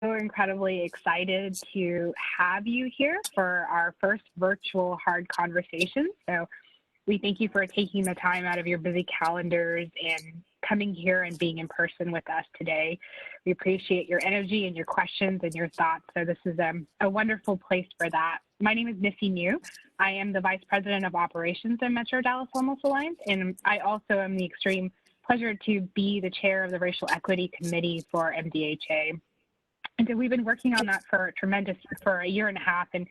So incredibly excited to have you here for our first virtual hard conversation. So we thank you for taking the time out of your busy calendars and coming here and being in person with us today. We appreciate your energy and your questions and your thoughts. So this is a wonderful place for that. My name is Mayeux. I am the Vice President of Operations in Metro Dallas Homeless Alliance, and I also am the extreme pleasure to be the chair of the Racial Equity Committee for MDHA. And so we've been working on that for a year and a half, and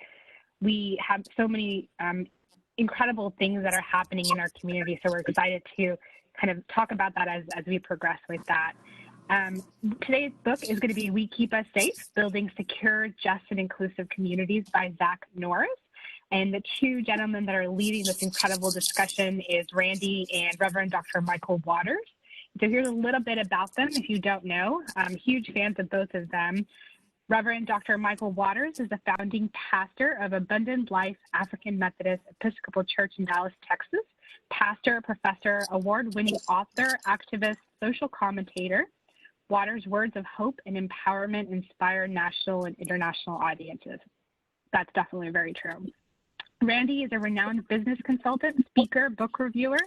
we have so many incredible things that are happening in our community. So we're excited to kind of talk about that as we progress with that. Today's book is going to be We Keep Us Safe, Building Secure, Just, and Inclusive Communities by Zach Norris. And the two gentlemen that are leading this incredible discussion is Randy and Reverend Dr. Michael Waters. So here's a little bit about them if you don't know. I'm huge fans of both of them. Reverend Dr. Michael Waters is the founding pastor of Abundant Life African Methodist Episcopal Church in Dallas, Texas. Pastor, professor, award-winning author, activist, social commentator. Waters' words of hope and empowerment inspire national and international audiences. That's definitely very true. Randy is a renowned business consultant, speaker, book reviewer,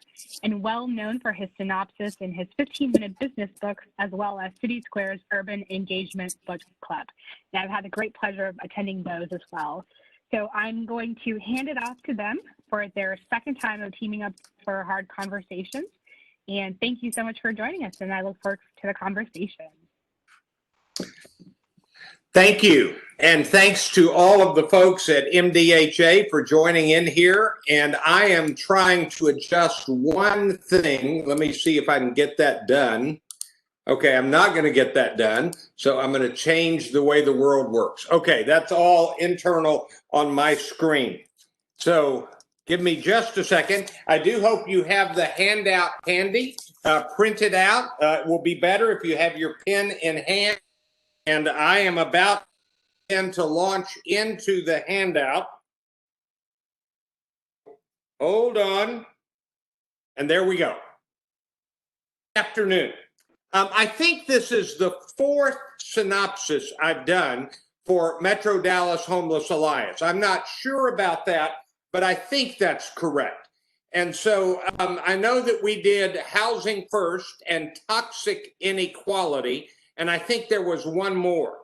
and well known for his synopsis in his 15-minute business books, as well as CitySquare's Urban Engagement Book Club. And I've had the great pleasure of attending those as well. So I'm going to hand it off to them for their second time of teaming up for hard conversations. And thank you so much for joining us, and I look forward to the conversation. Thank you. And thanks to all of the folks at MDHA for joining in here. And I am trying to adjust one thing. Let me see if I can get that done. Okay, I'm not going to get that done. So I'm going to change the way the world works. Okay, that's all internal on my screen. So give me just a second. I do hope you have the handout handy, printed out. It will be better if you have your pen in hand. And I am about to launch into the handout. Hold on. And there we go. Good afternoon. I think this is the fourth synopsis I've done for Metro Dallas Homeless Alliance. I'm not sure about that, but I think that's correct. And so I know that we did Housing First and Toxic Inequality, and I think there was one more.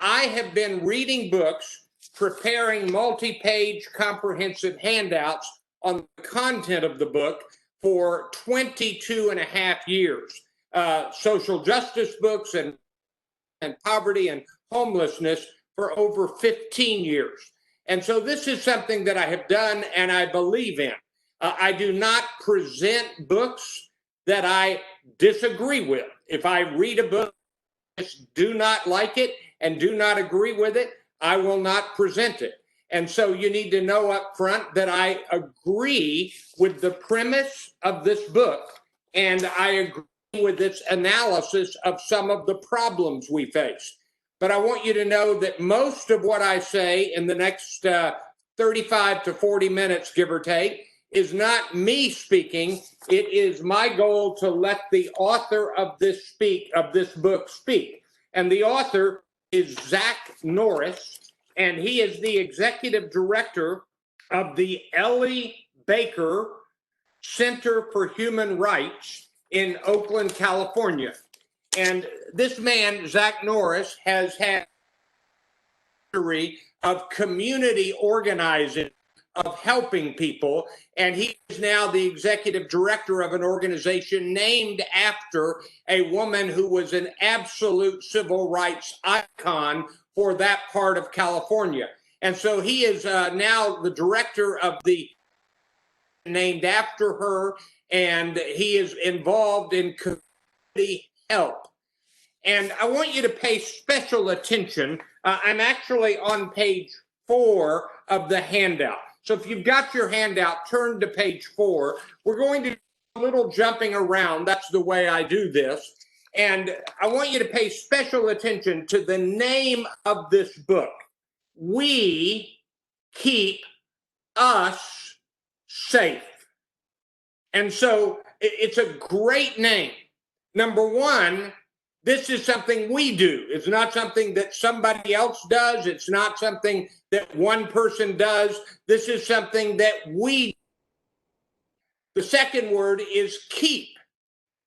I have been reading books, preparing multi-page comprehensive handouts on the content of the book for 22 and a half years. Social justice books and poverty and homelessness for over 15 years. And so this is something that I have done and I believe in. I do not present books that I disagree with. If I read a book, just do not like it and do not agree with it, I will not present it. And so you need to know up front that I agree with the premise of this book, and I agree with its analysis of some of the problems we face. But I want you to know that most of what I say in the next 35 to 40 minutes, give or take, is not me speaking. It is my goal to let the author of this book speak. And the author is Zach Norris, and he is the executive director of the Ellie Baker Center for Human Rights in Oakland, California. And this man, Zach Norris, has had a history of community organizing, of helping people, and he is now the executive director of an organization named after a woman who was an absolute civil rights icon for that part of California. And so he is now the director of the named after her, and he is involved in community help. And I want you to pay special attention. I'm actually on page 4 of the handout. So if you've got your handout, turn to page 4. We're going to do a little jumping around. That's the way I do this. And I want you to pay special attention to the name of this book. We Keep Us Safe. And so it's a great name. Number one, This is something we do. It's not something that somebody else does. It's not something that one person does. This is something that we do. The second word is keep.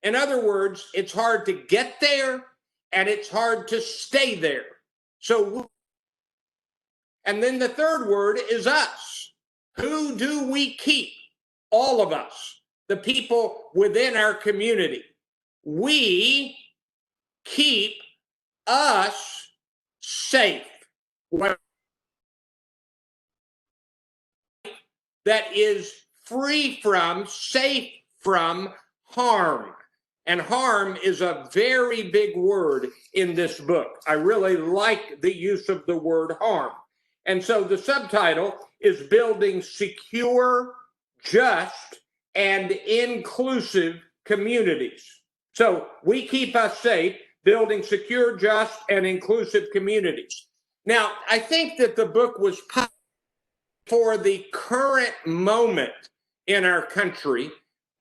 In other words, it's hard to get there and it's hard to stay there. And then the third word is us. Who do we keep? All of us, the people within our community. We keep us safe. That is free from, safe from harm. And harm is a very big word in this book. I really like the use of the word harm. And so the subtitle is Building Secure, Just, and Inclusive Communities. So we keep us safe, building secure, just, and inclusive communities. Now, I think that the book was published for the current moment in our country,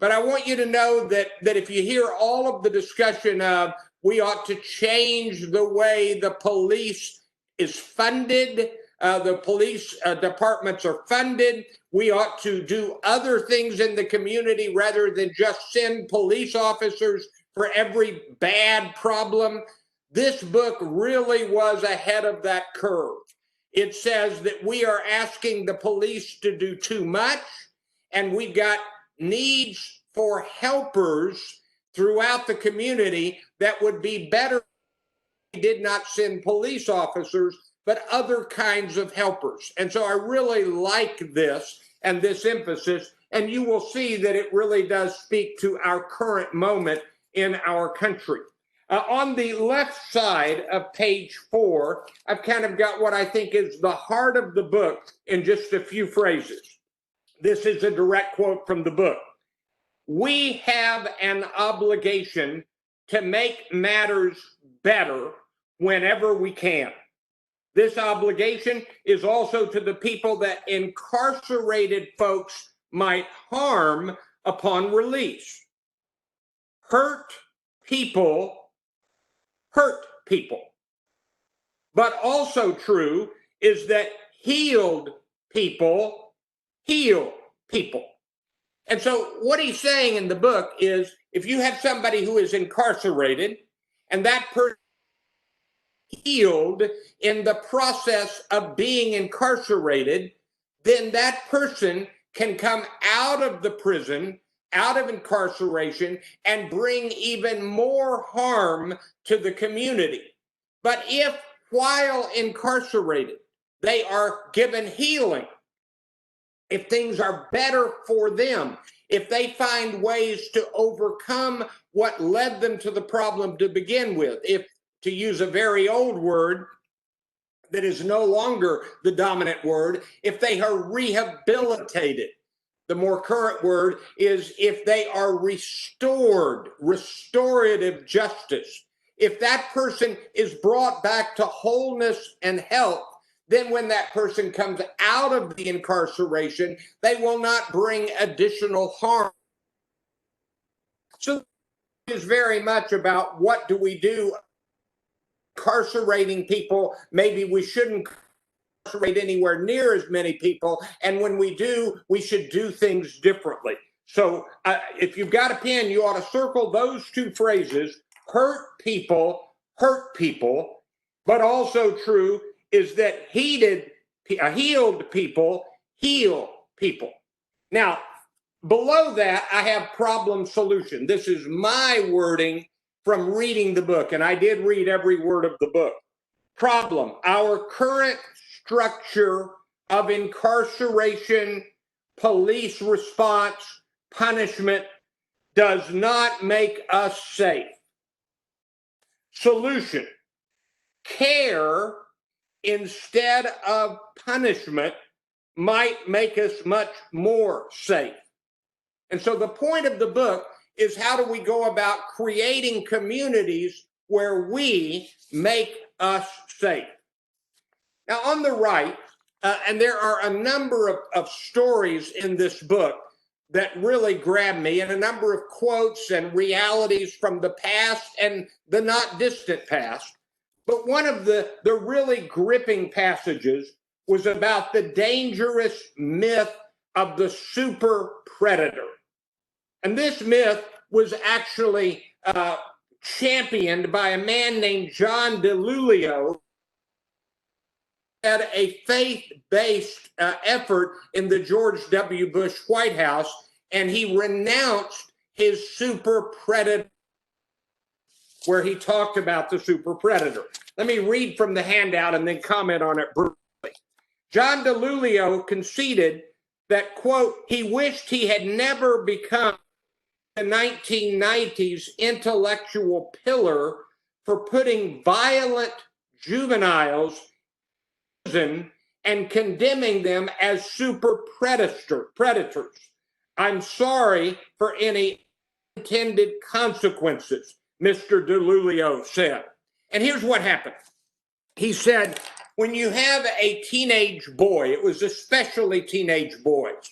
but I want you to know that if you hear all of the discussion of we ought to change the way the police is funded, the police departments are funded, we ought to do other things in the community rather than just send police officers for every bad problem. This book really was ahead of that curve. It says that we are asking the police to do too much, and we've got needs for helpers throughout the community that would be better if we did not send police officers, but other kinds of helpers. And so I really like this and this emphasis, and you will see that it really does speak to our current moment in our country. On the left side of page 4, I've kind of got what I think is the heart of the book in just a few phrases. This is a direct quote from the book. We have an obligation to make matters better whenever we can. This obligation is also to the people that incarcerated folks might harm upon release. Hurt people hurt people. But also true is that healed people heal people. And so what he's saying in the book is if you have somebody who is incarcerated and that person healed in the process of being incarcerated, then that person can come out of the prison, out of incarceration, and bring even more harm to the community. But if while incarcerated, they are given healing, if things are better for them, if they find ways to overcome what led them to the problem to begin with, if, to use a very old word that is no longer the dominant word, if they are rehabilitated. The more current word is if they are restored, restorative justice. If that person is brought back to wholeness and health, then when that person comes out of the incarceration, they will not bring additional harm. So it is very much about what do we do incarcerating people. Maybe we shouldn't incarcerate anywhere near as many people, and when we do, we should do things differently. So if you've got a pen, you ought to circle those two phrases: hurt people, but also true is that healed people heal people. Now, below that, I have problem solution. This is my wording from reading the book, and I did read every word of the book. Problem: our current structure of incarceration, police response, punishment does not make us safe. Solution: care instead of punishment might make us much more safe. And so the point of the book is how do we go about creating communities where we make us safe? Now, on the right, and there are a number of stories in this book that really grabbed me, and a number of quotes and realities from the past and the not distant past. But one of the really gripping passages was about the dangerous myth of the super predator. And this myth was actually championed by a man named John DiIulio, had a faith-based effort in the George W. Bush White House, and he renounced his super predator, where he talked about the super predator. Let me read from the handout and then comment on it briefly. John DiIulio conceded that, quote, he wished he had never become the 1990s intellectual pillar for putting violent juveniles in prison and condemning them as super predators. I'm sorry for any intended consequences, Mr. DiIulio said. And here's what happened. He said, when you have a teenage boy, it was especially teenage boys,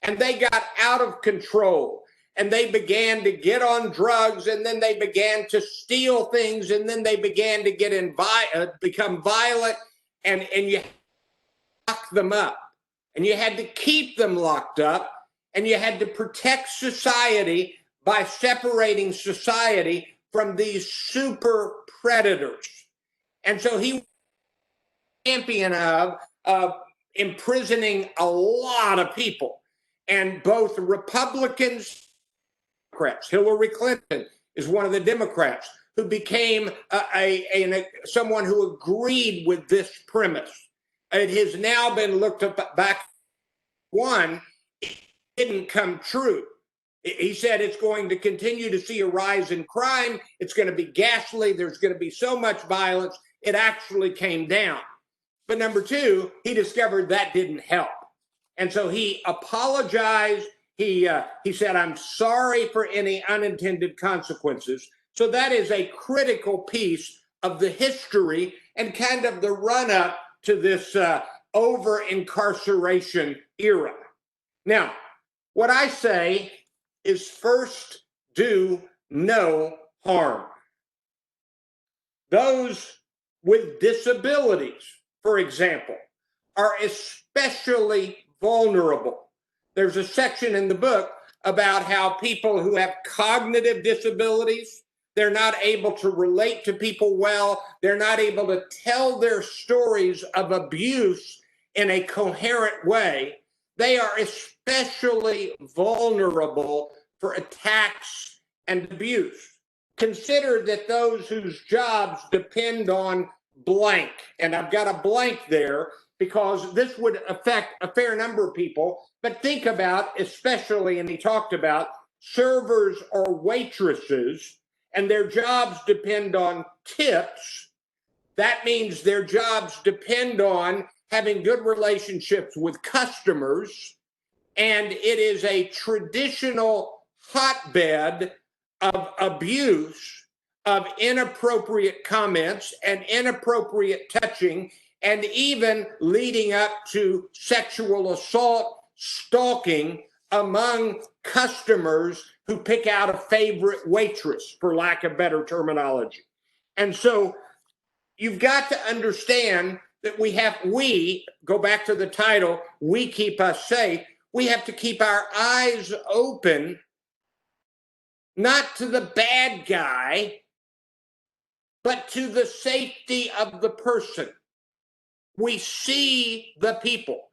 and they got out of control, and they began to get on drugs, and then they began to steal things, and then they began to get become violent, and you lock them up, and you had to keep them locked up, and you had to protect society by separating society from these super predators. And so he was a champion of imprisoning a lot of people, and both Republicans, Democrats. Hillary Clinton is one of the Democrats who became someone who agreed with this premise. It has now been looked back. One, it didn't come true. He said it's going to continue to see a rise in crime. It's going to be ghastly. There's going to be so much violence. It actually came down. But number two, he discovered that didn't help. And so he apologized. He said, I'm sorry for any unintended consequences. So that is a critical piece of the history and kind of the run-up to this over-incarceration era. Now, what I say is first, do no harm. Those with disabilities, for example, are especially vulnerable. There's a section in the book about how people who have cognitive disabilities, they're not able to relate to people well. They're not able to tell their stories of abuse in a coherent way. They are especially vulnerable for attacks and abuse. Consider that those whose jobs depend on blank, and I've got a blank there because this would affect a fair number of people, but think about, especially, and he talked about servers or waitresses, and their jobs depend on tips. That means their jobs depend on having good relationships with customers, and it is a traditional hotbed of abuse, of inappropriate comments and inappropriate touching, and even leading up to sexual assault, stalking among customers who pick out a favorite waitress, for lack of better terminology. And so you've got to understand that we go back to the title, We Keep Us Safe. We have to keep our eyes open, not to the bad guy, but to the safety of the person. We see the people.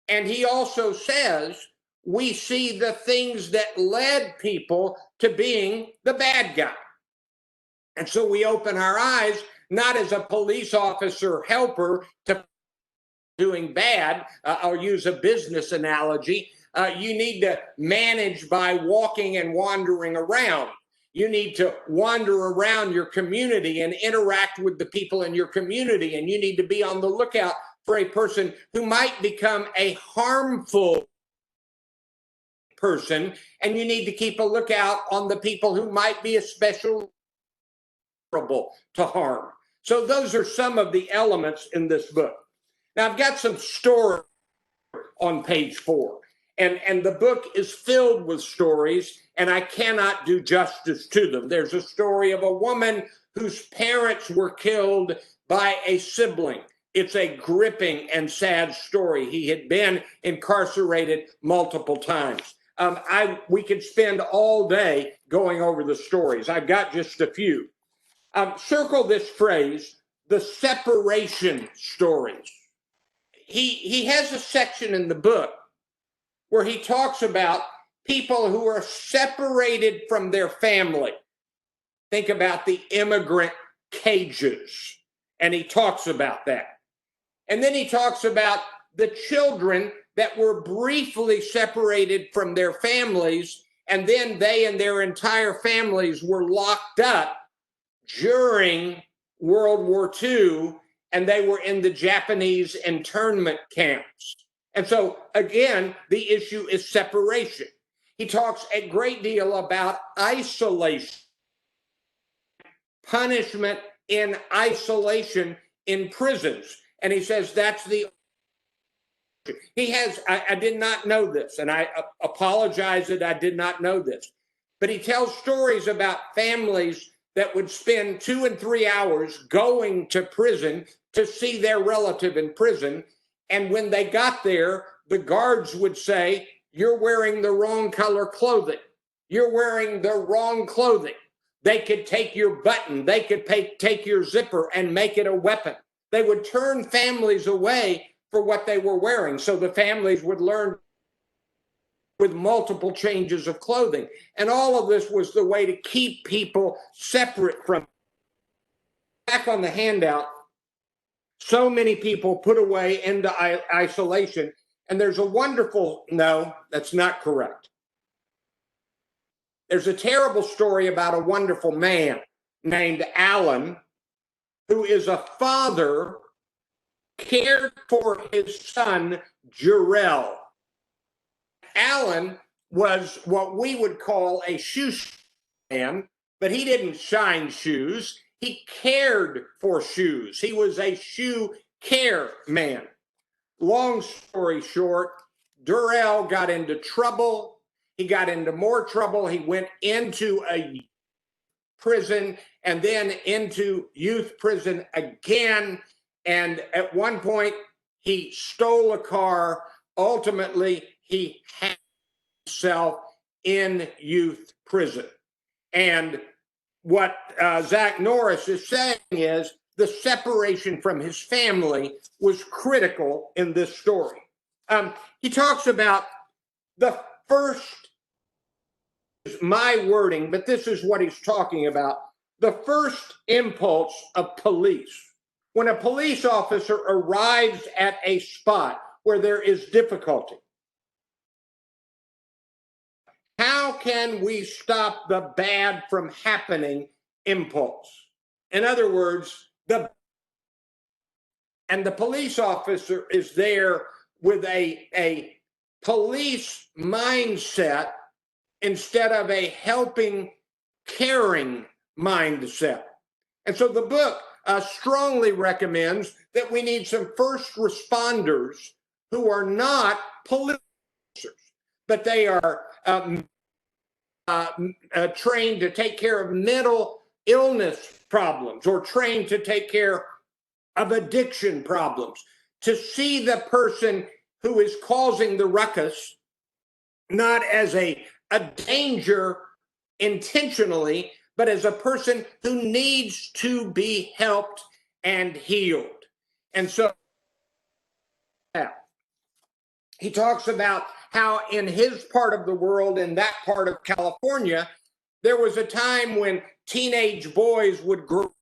And he also says, we see the things that led people to being the bad guy. And so we open our eyes, not as a police officer helper to doing bad. I'll use a business analogy. You need to manage by walking and wandering around. You need to wander around your community and interact with the people in your community. And you need to be on the lookout for a person who might become a harmful person. And you need to keep a lookout on the people who might be especially vulnerable to harm. So those are some of the elements in this book. Now, I've got some story on page 4. And the book is filled with stories, and I cannot do justice to them. There's a story of a woman whose parents were killed by a sibling. It's a gripping and sad story. He had been incarcerated multiple times. We could spend all day going over the stories. I've got just a few. Circle this phrase, the separation stories. He has a section in the book where he talks about people who are separated from their family. Think about the immigrant cages, and he talks about that. And then he talks about the children that were briefly separated from their families, and then they and their entire families were locked up during World War II, and they were in the Japanese internment camps. And so, again, the issue is separation. He talks a great deal about isolation, punishment in isolation in prisons. And he says that's the... He has, I did not know this, and I apologize that I did not know this, but he tells stories about families that would spend 2 and 3 hours going to prison to see their relative in prison. And when they got there, the guards would say, "You're wearing the wrong color clothing. You're wearing the wrong clothing." They could take your button, they could take your zipper and make it a weapon. They would turn families away for what they were wearing. So the families would learn with multiple changes of clothing. And all of this was the way to keep people separate from. Back on the handout, so many people put away into isolation. And there's a wonderful, no, that's not correct. There's a terrible story about a wonderful man named Alan, who is a father, cared for his son, Jarrell. Alan was what we would call a shoe man, but he didn't shine shoes. He cared for shoes. He was a shoe care man. Long story short, Jarrell got into trouble. He got into more trouble. He went into a prison and then into youth prison again. And at one point, he stole a car. Ultimately, he had himself in youth prison. And what Zach Norris is saying is the separation from his family was critical in this story. He talks about the first, is my wording, but this is what he's talking about, the first impulse of police. When a police officer arrives at a spot where there is difficulty, how can we stop the bad from happening impulse? In other words, the police officer is there with a police mindset instead of a helping, caring mindset. And so the book strongly recommends that we need some first responders who are not police officers, but they are trained to take care of mental illness problems or trained to take care of addiction problems, to see the person who is causing the ruckus not as a danger intentionally, but as a person who needs to be helped and healed. And so he talks about how in his part of the world, in that part of California, there was a time when teenage boys would grow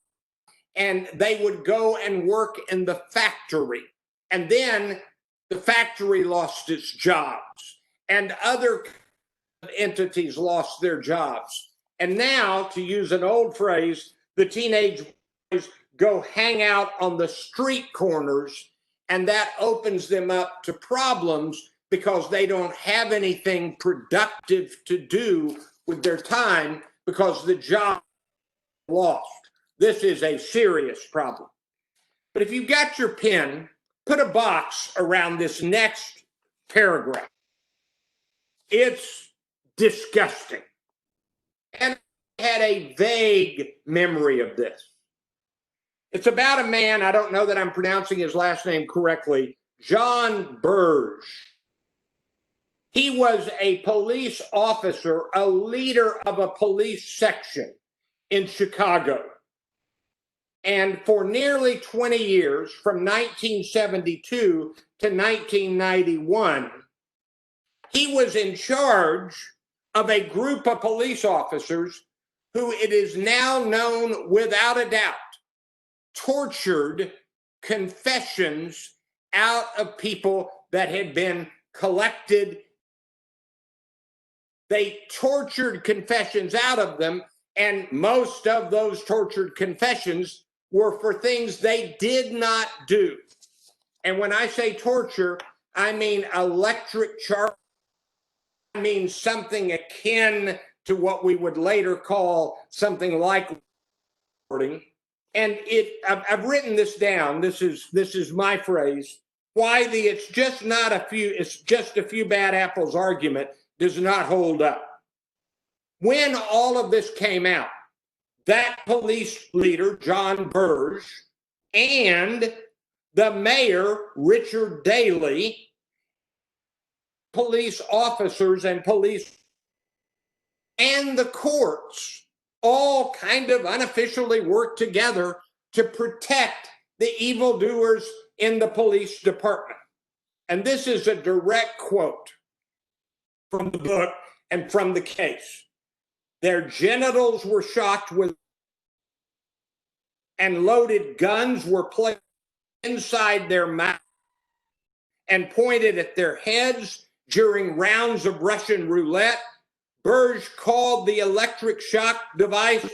and they would go and work in the factory. And then the factory lost its jobs and other entities lost their jobs. And now, to use an old phrase, the teenage boys go hang out on the street corners, and that opens them up to problems because they don't have anything productive to do with their time because the job lost. This is a serious problem. But if you've got your pen, put a box around this next paragraph. It's disgusting. And I had a vague memory of this. It's about a man, I don't know that I'm pronouncing his last name correctly, John Burge. He was a police officer, a leader of a police section in Chicago. And for nearly 20 years, from 1972 to 1991, he was in charge of a group of police officers who it is now known without a doubt tortured confessions out of people that had been collected. They tortured confessions out of them, and most of those tortured confessions were for things they did not do. And when I say torture, I mean electric charge. I mean something akin to what we would later call something like recording. And I've written this down. This is my phrase. Why the it's just a few bad apples argument does not hold up. When all of this came out, that police leader, John Burge, and the mayor, Richard Daley, police officers and the courts all kind of unofficially worked together to protect the evildoers in the police department. And this is a direct quote from the book and from the case. Their genitals were shocked with, and loaded guns were placed inside their mouth and pointed at their heads during rounds of Russian roulette. Burge called the electric shock device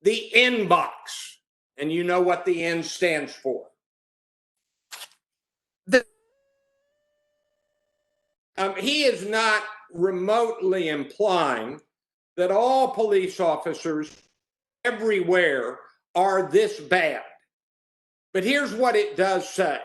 the N box, and you know what the N stands for. He is not remotely implying that all police officers everywhere are this bad. But here's what it does say.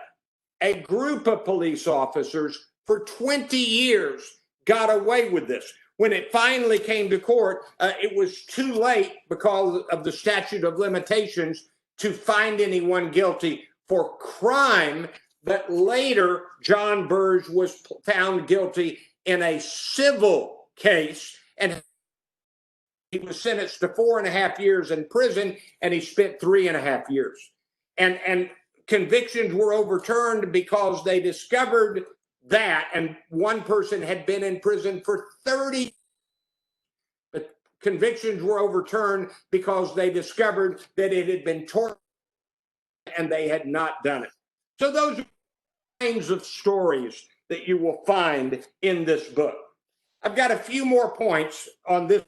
A group of police officers for 20 years got away with this. When it finally came to court, it was too late because of the statute of limitations to find anyone guilty for crime. But later, John Burge was found guilty in a civil case, and he was sentenced to 4.5 years in prison, and he spent 3.5 years. And convictions were overturned because they discovered that, and one person had been in prison for 30. But convictions were overturned because they discovered that it had been tortured and they had not done it. So those are kinds of stories that you will find in this book. I've got a few more points on this.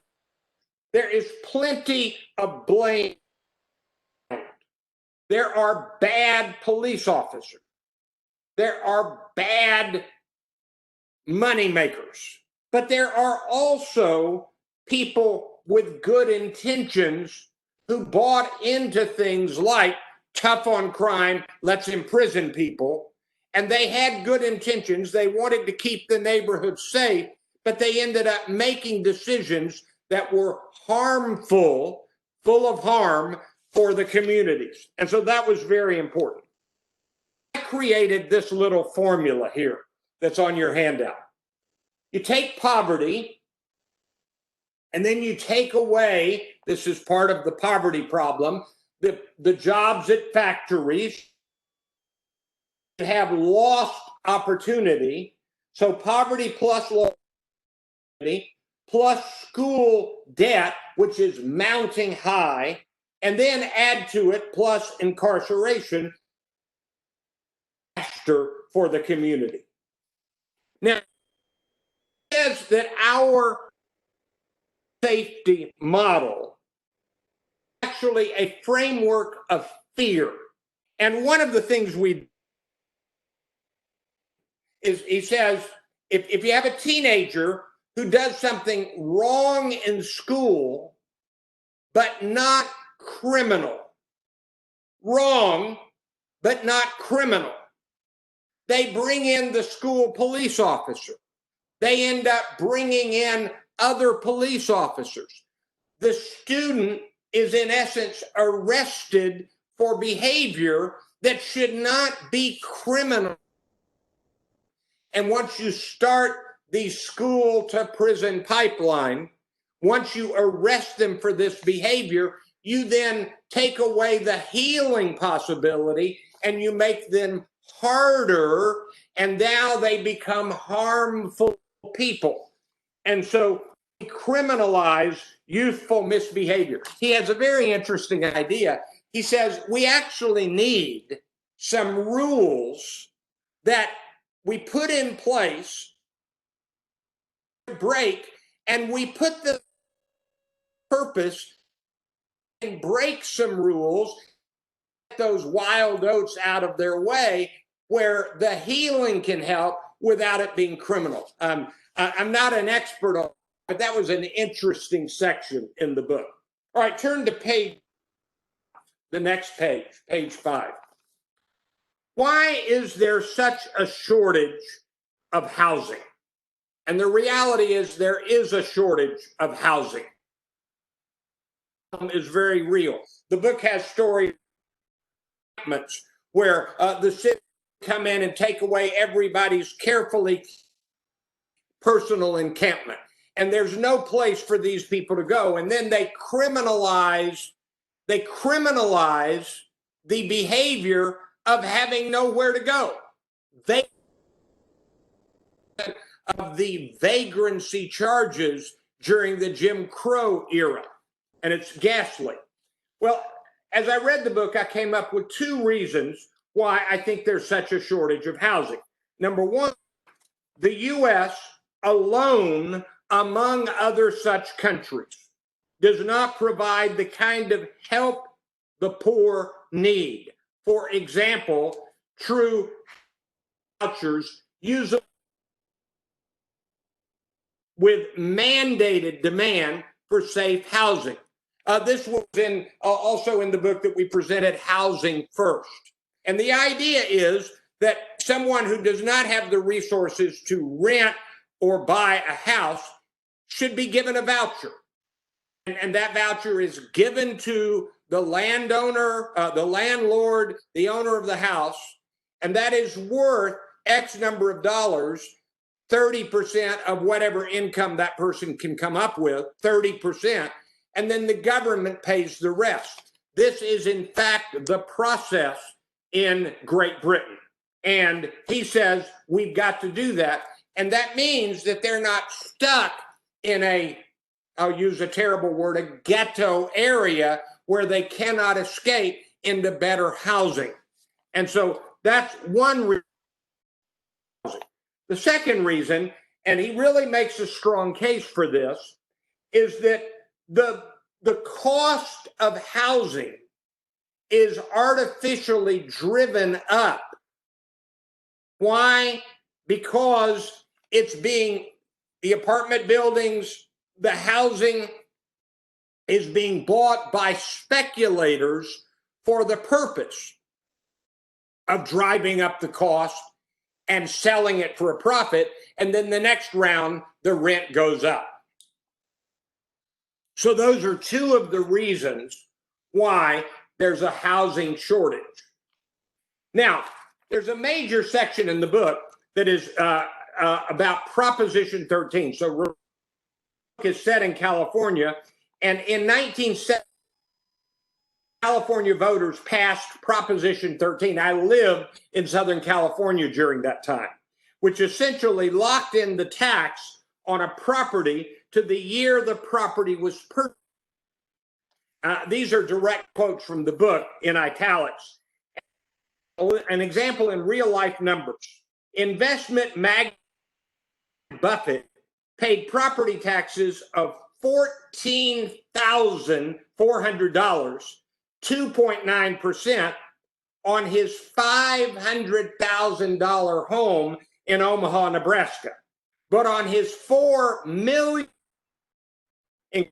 There is plenty of blame. There are bad police officers. There are bad money makers. But there are also people with good intentions who bought into things like tough on crime, let's imprison people. And they had good intentions. They wanted to keep the neighborhood safe, but they ended up making decisions that were harmful, full of harm for the communities. And so that was very important. I created this little formula here that's on your handout. You take poverty, and then you take away, this is part of the poverty problem, the jobs at factories have lost opportunity. So poverty plus lost opportunity, plus school debt, which is mounting high, and then add to it plus incarceration for the community. Now, it says that our safety model is actually a framework of fear. And one of the things he says, if you have a teenager who does something wrong in school, but not criminal, wrong, but not criminal, they bring in the school police officer. They end up bringing in other police officers. The student is in essence arrested for behavior that should not be criminal. And once you start the school to prison pipeline, once you arrest them for this behavior, you then take away the healing possibility and you make them harder, and now they become harmful people. And so we criminalize youthful misbehavior. He has a very interesting idea. He says we actually need some rules that we put in place to break, and we put the purpose and break some rules, get those wild oats out of their way, where the healing can help without it being criminal. I'm not an expert on it, but that was an interesting section in the book. All right, turn to the next page, page 5. Why is there such a shortage of housing? And the reality is there is a shortage of housing. Is very real. The book has stories where the city come in and take away everybody's carefully personal encampment, and there's no place for these people to go. And then they criminalize the behavior of having nowhere to go. Of the vagrancy charges during the Jim Crow era. And it's ghastly. Well, as I read the book, I came up with 2 reasons why I think there's such a shortage of housing. Number one, the U.S. alone, among other such countries, does not provide the kind of help the poor need. For example, true vouchers use with mandated demand for safe housing. This was also in the book that we presented, Housing First. And the idea is that someone who does not have the resources to rent or buy a house should be given a voucher. And that voucher is given to the landowner, the landlord, the owner of the house, and that is worth X number of dollars, 30% of whatever income that person can come up with, 30%. And then the government pays the rest. This is, in fact, the process in Great Britain. And he says we've got to do that. And that means that they're not stuck in I'll use a terrible word, a ghetto area where they cannot escape into better housing. And so that's one reason. The second reason, and he really makes a strong case for this, is that the cost of housing is artificially driven up. Why? Because the apartment buildings, the housing is being bought by speculators for the purpose of driving up the cost and selling it for a profit. And then the next round, the rent goes up. So those are 2 of the reasons why there's a housing shortage. Now, there's a major section in the book that is about Proposition 13. So Rudolph is set in California, and in 1970, California voters passed Proposition 13. I lived in Southern California during that time, which essentially locked in the tax on a property to the year the property was purchased. These are direct quotes from the book in italics. An example in real life numbers. Investment magnate Buffett paid property taxes of $14,400, 2.9%, on his $500,000 home in Omaha, Nebraska. But on his $4 million in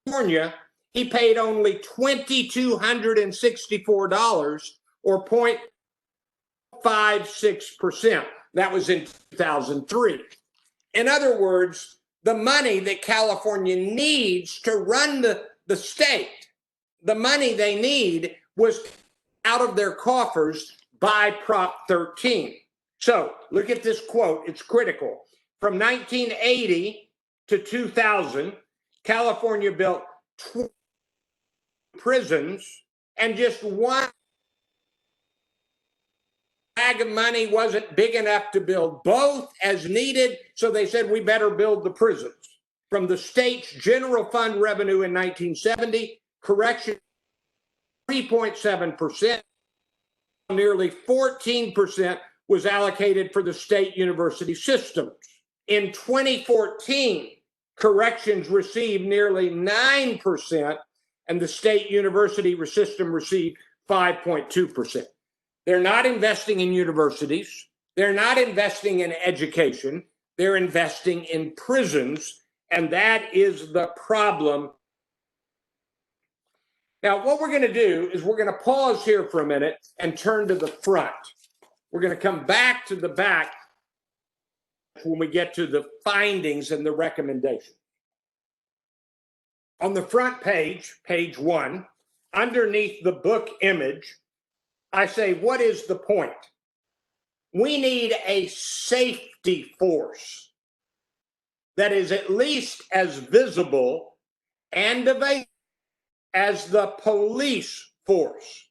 California, he paid only $2,264, or 0.56%. That was in 2003. In other words, the money that California needs to run the state, the money they need was out of their coffers by Prop 13. So look at this quote, it's critical. From 1980 to 2000, California built 20 prisons, and just one bag of money wasn't big enough to build both as needed, so they said we better build the prisons. From the state's general fund revenue in 1970, correction 3.7%, nearly 14% was allocated for the state university systems. In 2014, corrections received nearly 9%, and the state university system received 5.2%. They're not investing in universities. They're not investing in education. They're investing in prisons, and that is the problem. Now, what we're going to do is we're going to pause here for a minute and turn to the front. We're going to come back to the back when we get to the findings and the recommendation. On the front page, page 1, underneath the book image, I say, what is the point? We need a safety force that is at least as visible and available as the police force.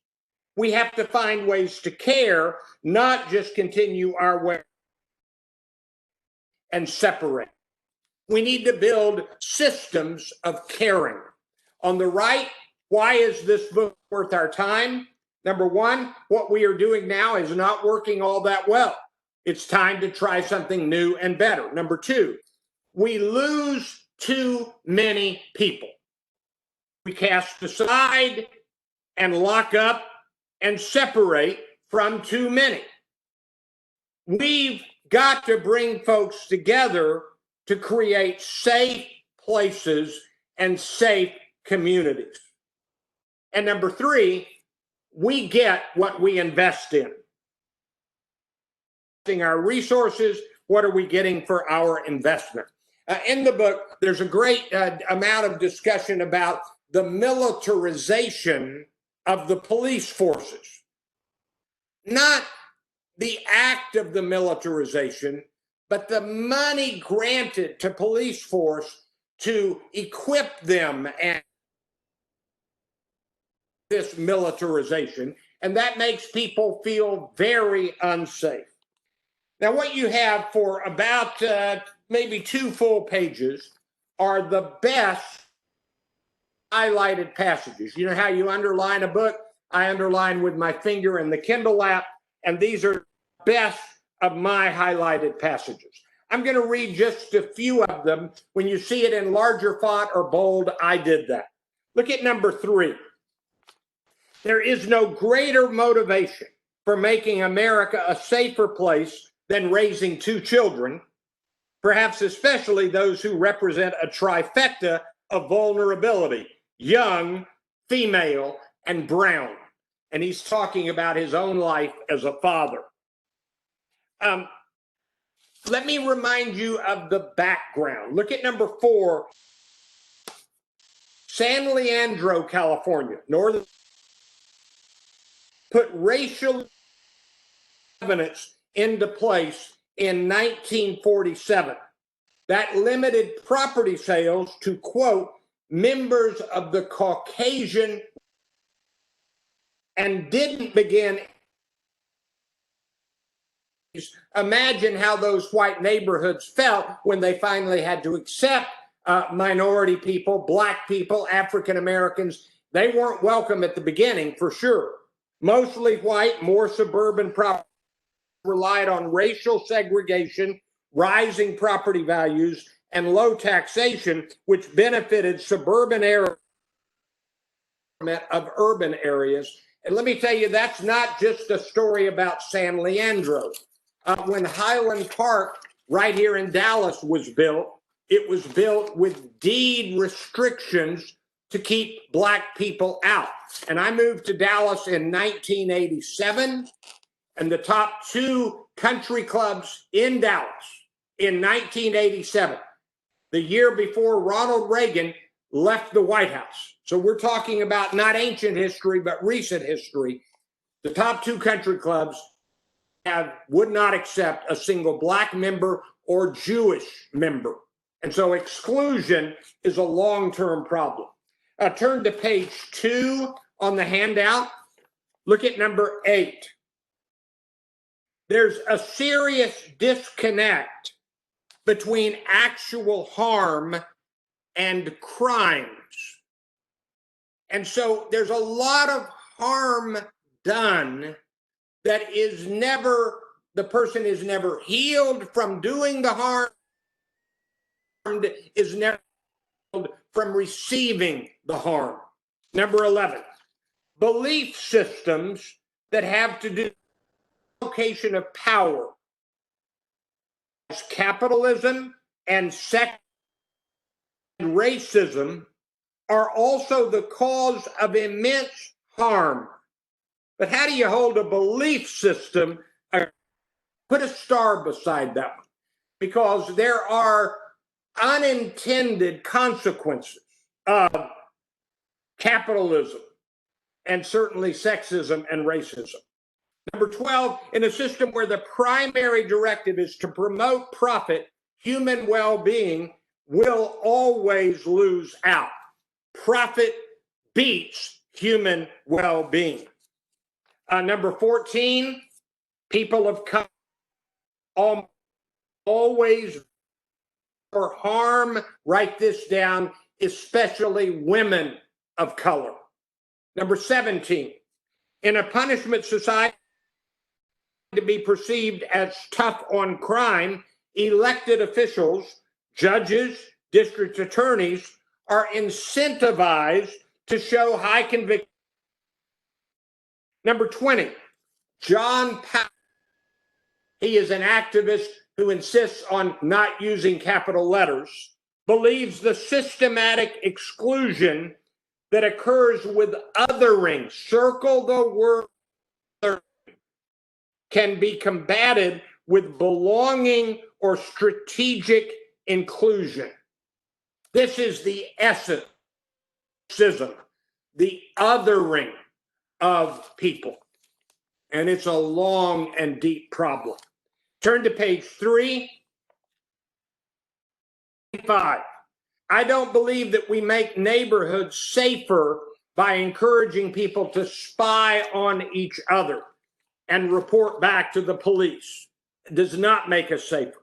We have to find ways to care, not just continue our way and separate. We need to build systems of caring. On the right, why is this book worth our time? Number one, what we are doing now is not working all that well. It's time to try something new and better. Number two, we lose too many people. We cast aside and lock up and separate from too many. We've got to bring folks together to create safe places and safe communities. And number three, we get what we invest in. Our resources, what are we getting for our investment? In the book, there's a great amount of discussion about the militarization of the police forces. Not the act of the militarization, but the money granted to police force to equip them and this militarization, and that makes people feel very unsafe. Now, what you have for about maybe 2 full pages are the best highlighted passages. You know how you underline a book? I underline with my finger in the Kindle app, and these are best of my highlighted passages. I'm going to read just a few of them. When you see it in larger font or bold, I did that. Look at number 3. There is no greater motivation for making America a safer place than raising 2 children, perhaps especially those who represent a trifecta of vulnerability, young, female, and brown. And he's talking about his own life as a father. Let me remind you of the background. Look at number 4. San Leandro, California, northern, put racial covenants into place in 1947 that limited property sales to, quote, members of the Caucasian, and didn't begin. Imagine how those white neighborhoods felt when they finally had to accept minority people, Black people, African Americans. They weren't welcome at the beginning, for sure. Mostly white, more suburban property relied on racial segregation, rising property values, and low taxation, which benefited suburban areas of urban areas. And let me tell you, that's not just a story about San Leandro. When Highland Park, right here in Dallas, was built, it was built with deed restrictions to keep Black people out. And I moved to Dallas in 1987, and the top 2 country clubs in Dallas, in 1987, the year before Ronald Reagan left the White House. So we're talking about not ancient history, but recent history. The top two country clubs would not accept a single Black member or Jewish member. And so exclusion is a long-term problem. Turn to page 2 on the handout. Look at number 8. There's a serious disconnect between actual harm and crimes. And so there's a lot of harm done that is never, the person is never healed from doing the harm, is never healed from receiving the harm. Number 11, belief systems that have to do with the location of power, as capitalism and sex and racism, are also the cause of immense harm. But how do you hold a belief system? Put a star beside that one, because there are unintended consequences of capitalism and certainly sexism and racism. Number 12, in a system where the primary directive is to promote profit, human well-being will always lose out. Profit beats human well-being. Number 14, people of color always for harm, write this down, especially women of color. Number 17, in a punishment society to be perceived as tough on crime, elected officials, judges, district attorneys are incentivized to show high conviction. Number 20, John Powell. He is an activist who insists on not using capital letters, believes the systematic exclusion that occurs with othering, circle the word, can be combated with belonging or strategic inclusion. This is the essence of racism, the othering of people. And it's a long and deep problem. Turn to page 3. 5. I don't believe that we make neighborhoods safer by encouraging people to spy on each other and report back to the police. It does not make us safer.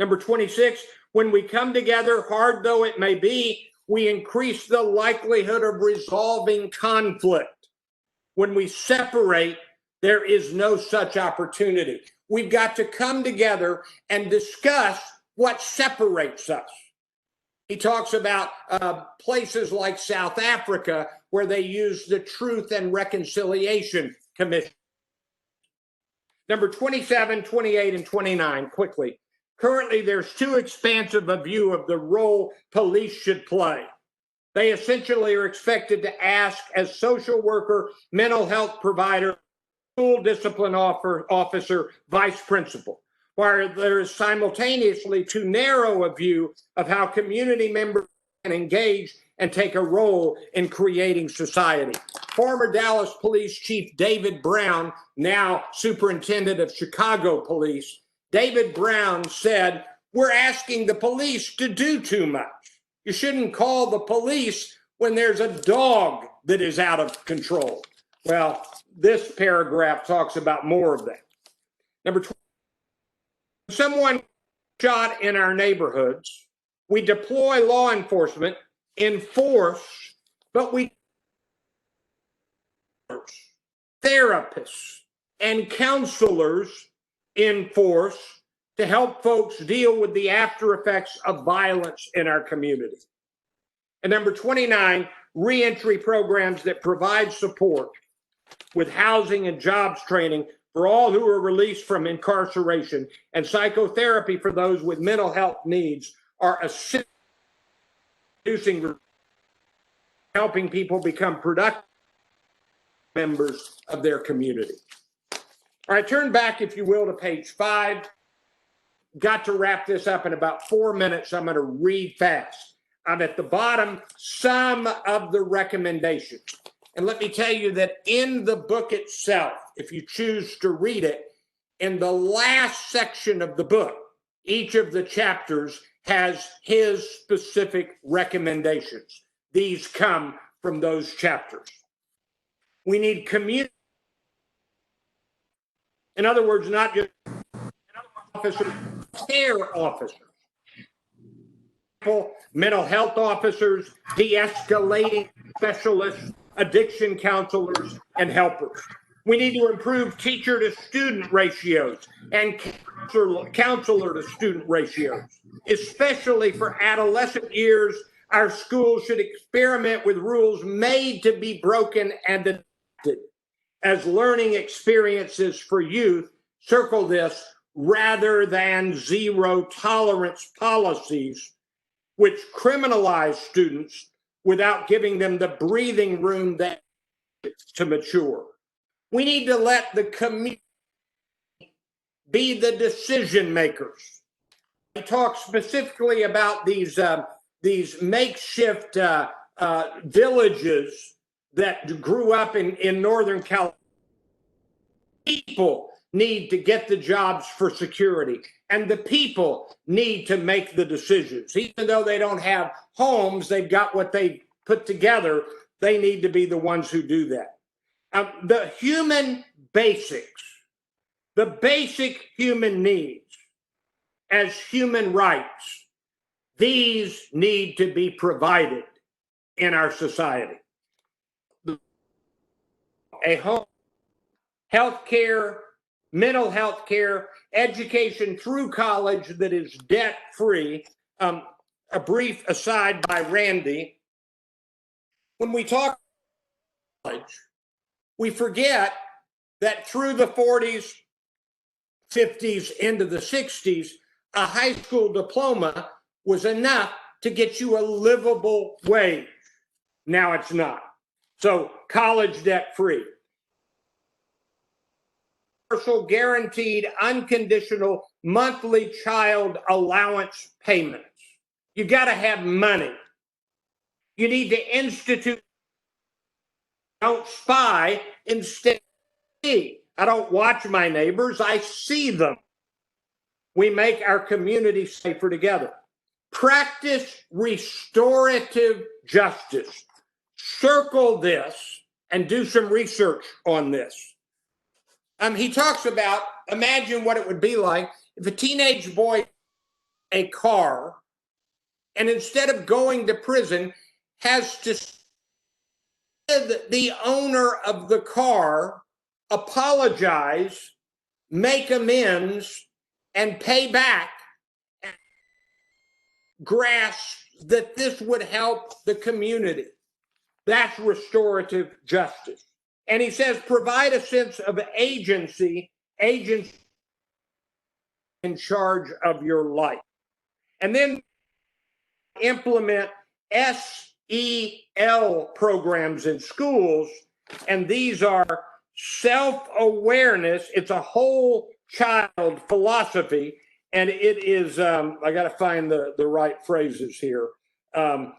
Number 26, when we come together, hard though it may be, we increase the likelihood of resolving conflict. When we separate, there is no such opportunity. We've got to come together and discuss what separates us. He talks about places like South Africa where they use the Truth and Reconciliation Commission. Number 27, 28, and 29, quickly. Currently, there's too expansive a view of the role police should play. They essentially are expected to ask as social worker, mental health provider, school discipline officer, vice principal, while there is simultaneously too narrow a view of how community members can engage and take a role in creating society. Former Dallas Police Chief David Brown, now Superintendent of Chicago Police, David Brown said, "We're asking the police to do too much. You shouldn't call the police when there's a dog that is out of control." Well, this paragraph talks about more of that. Number 12, someone shot in our neighborhoods, we deploy law enforcement, enforce, but we therapists and counselors enforce to help folks deal with the after effects of violence in our community. And number 29, reentry programs that provide support with housing and jobs training for all who are released from incarceration and psychotherapy for those with mental health needs are assisting, helping people become productive members of their community. All right, turn back, if you will, to page 5. got to wrap this up in about 4 minutes. I'm going to read fast. I'm at the bottom, some of the recommendations. And let me tell you that in the book itself, if you choose to read it, in the last section of the book, each of the chapters has his specific recommendations. These come from those chapters. We need community. In other words, not just officers, care officers, mental health officers, de-escalating specialists, addiction counselors, and helpers. We need to improve teacher to student ratios and counselor to student ratios. Especially for adolescent years, our schools should experiment with rules made to be broken and adapted as learning experiences for youth. Circle this, rather than zero tolerance policies which criminalize students without giving them the breathing room to mature. We need to let the community be the decision makers. He talks specifically about these makeshift villages that grew up in Northern California. People need to get the jobs for security, and the people need to make the decisions. Even though they don't have homes, they've got what they put together. They need to be the ones who do that. The human basics, the basic human needs as human rights, these need to be provided in our society. A home, health care, mental health care, education through college that is debt-free. A brief aside by Randy. When we talk college, we forget that through the 40s, 50s, into the 60s, a high school diploma was enough to get you a livable wage. Now it's not. So college debt-free. Universal guaranteed unconditional monthly child allowance payments. You got to have money. You need to institute, don't spy, instead see. I don't watch my neighbors, I see them. We make our community safer together. Practice restorative justice. Circle this and do some research on this. He talks about, imagine what it would be like if a teenage boy had a car and instead of going to prison has to the owner of the car apologize, make amends, and pay back, and grasp that this would help the community. That's restorative justice. And he says, provide a sense of agency in charge of your life. And then implement SEL programs in schools. And these are self-awareness. It's a whole child philosophy. And it is, I got to find the right phrases here.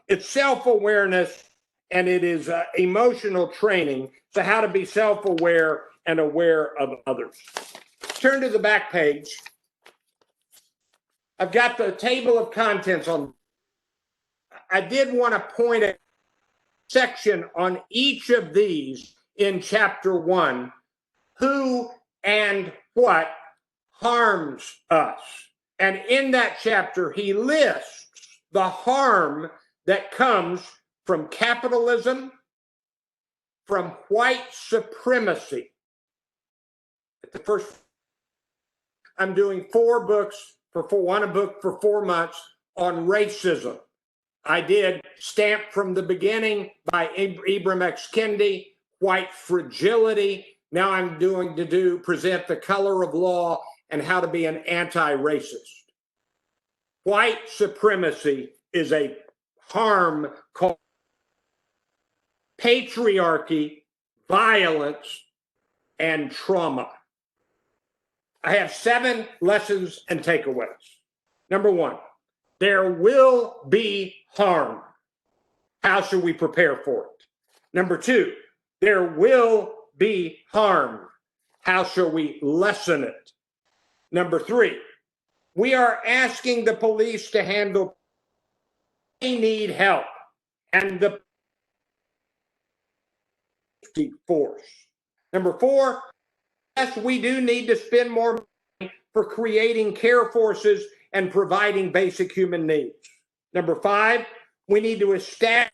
It's self-awareness, and it is emotional training. So how to be self-aware and aware of others. Turn to the back page. I've got the table of contents on. I did want to point a section on each of these in chapter 1. Who and what harms us? And in that chapter, he lists the harm that comes from capitalism, from white supremacy. At the first, I'm doing 4 books one book for 4 months on racism. I did Stamped from the Beginning by Ibram X. Kendi, White Fragility. Now I'm doing present The Color of Law and How to Be an Anti-Racist. White supremacy is a harm called patriarchy, violence, and trauma. I have 7 lessons and takeaways. Number 1, there will be harm. How should we prepare for it? Number 2, there will be harm. How shall we lessen it? Number 3, we are asking the police to handle, they need help, and the force. Number 4, yes, we do need to spend more money for creating care forces and providing basic human needs. Number 5, we need to establish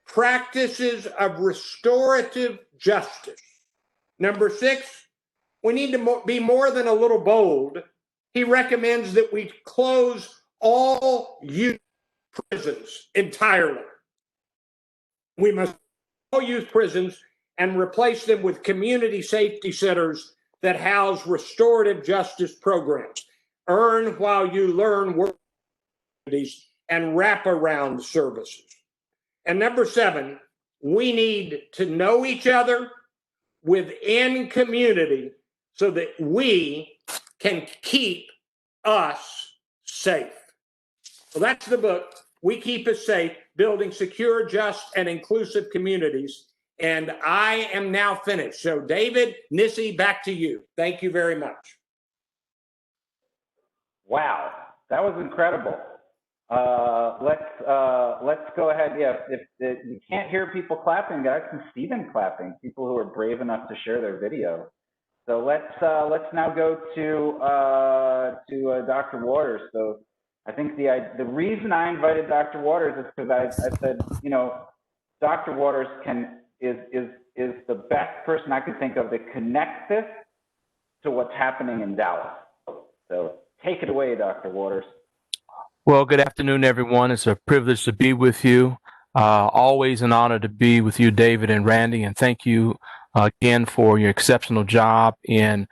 practices of restorative justice. Number 6, we need to be more than a little bold. He recommends that we close all youth prisons entirely. We must all youth prisons and replace them with community safety centers that house restorative justice programs. Earn while you learn work and wraparound services. And number 7, we need to know each other within community so that we can keep us safe. So that's the book, We Keep Us Safe, Building Secure, Just, and Inclusive Communities. And I am now finished. So David, Nissy, back to you. Thank you very much. Wow, that was incredible. Let's go ahead. Yeah, if you can't hear people clapping, I can see them clapping. People who are brave enough to share their video. So let's now go to Dr. Waters. So I think the reason I invited Dr. Waters is because I said, you know, Dr. Waters is the best person I could think of to connect this to what's happening in Dallas. So take it away, Dr. Waters. Well, good afternoon, everyone. It's a privilege to be with you. Always an honor to be with you, David and Randy, and thank you again for your exceptional job in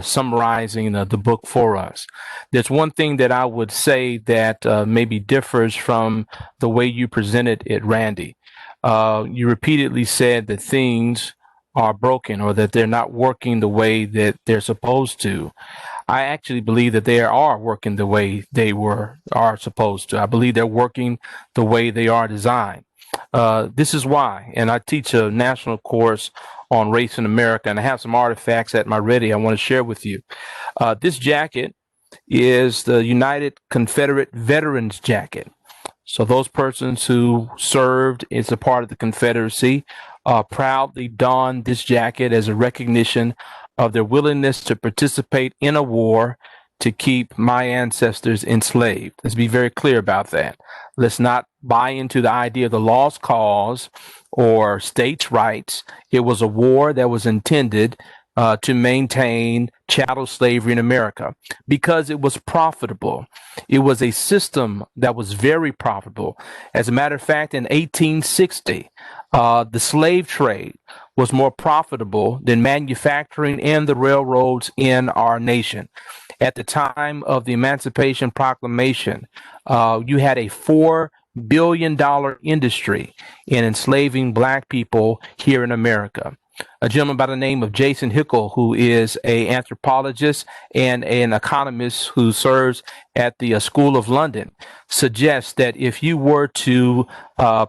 summarizing the book for us. There's one thing that I would say that maybe differs from the way you presented it, Randy. You repeatedly said that things are broken or that they're not working the way that they're supposed to. I actually believe that they are working the way they are supposed to. I believe they're working the way they are designed. This is why, and I teach a national course on race in America, and I have some artifacts at my ready I want to share with you. This jacket is the United Confederate Veterans Jacket. So those persons who served as a part of the Confederacy proudly don this jacket as a recognition of their willingness to participate in a war to keep my ancestors enslaved. Let's be very clear about that. Let's not buy into the idea of the lost cause or states' rights. It was a war that was intended to maintain chattel slavery in America because it was profitable. It was a system that was very profitable. As a matter of fact, in 1860, the slave trade was more profitable than manufacturing and the railroads in our nation. At the time of the Emancipation Proclamation, you had a $4 billion industry in enslaving Black people here in America. A gentleman by the name of Jason Hickel, who is an anthropologist and an economist who serves at the School of London, suggests that if you were to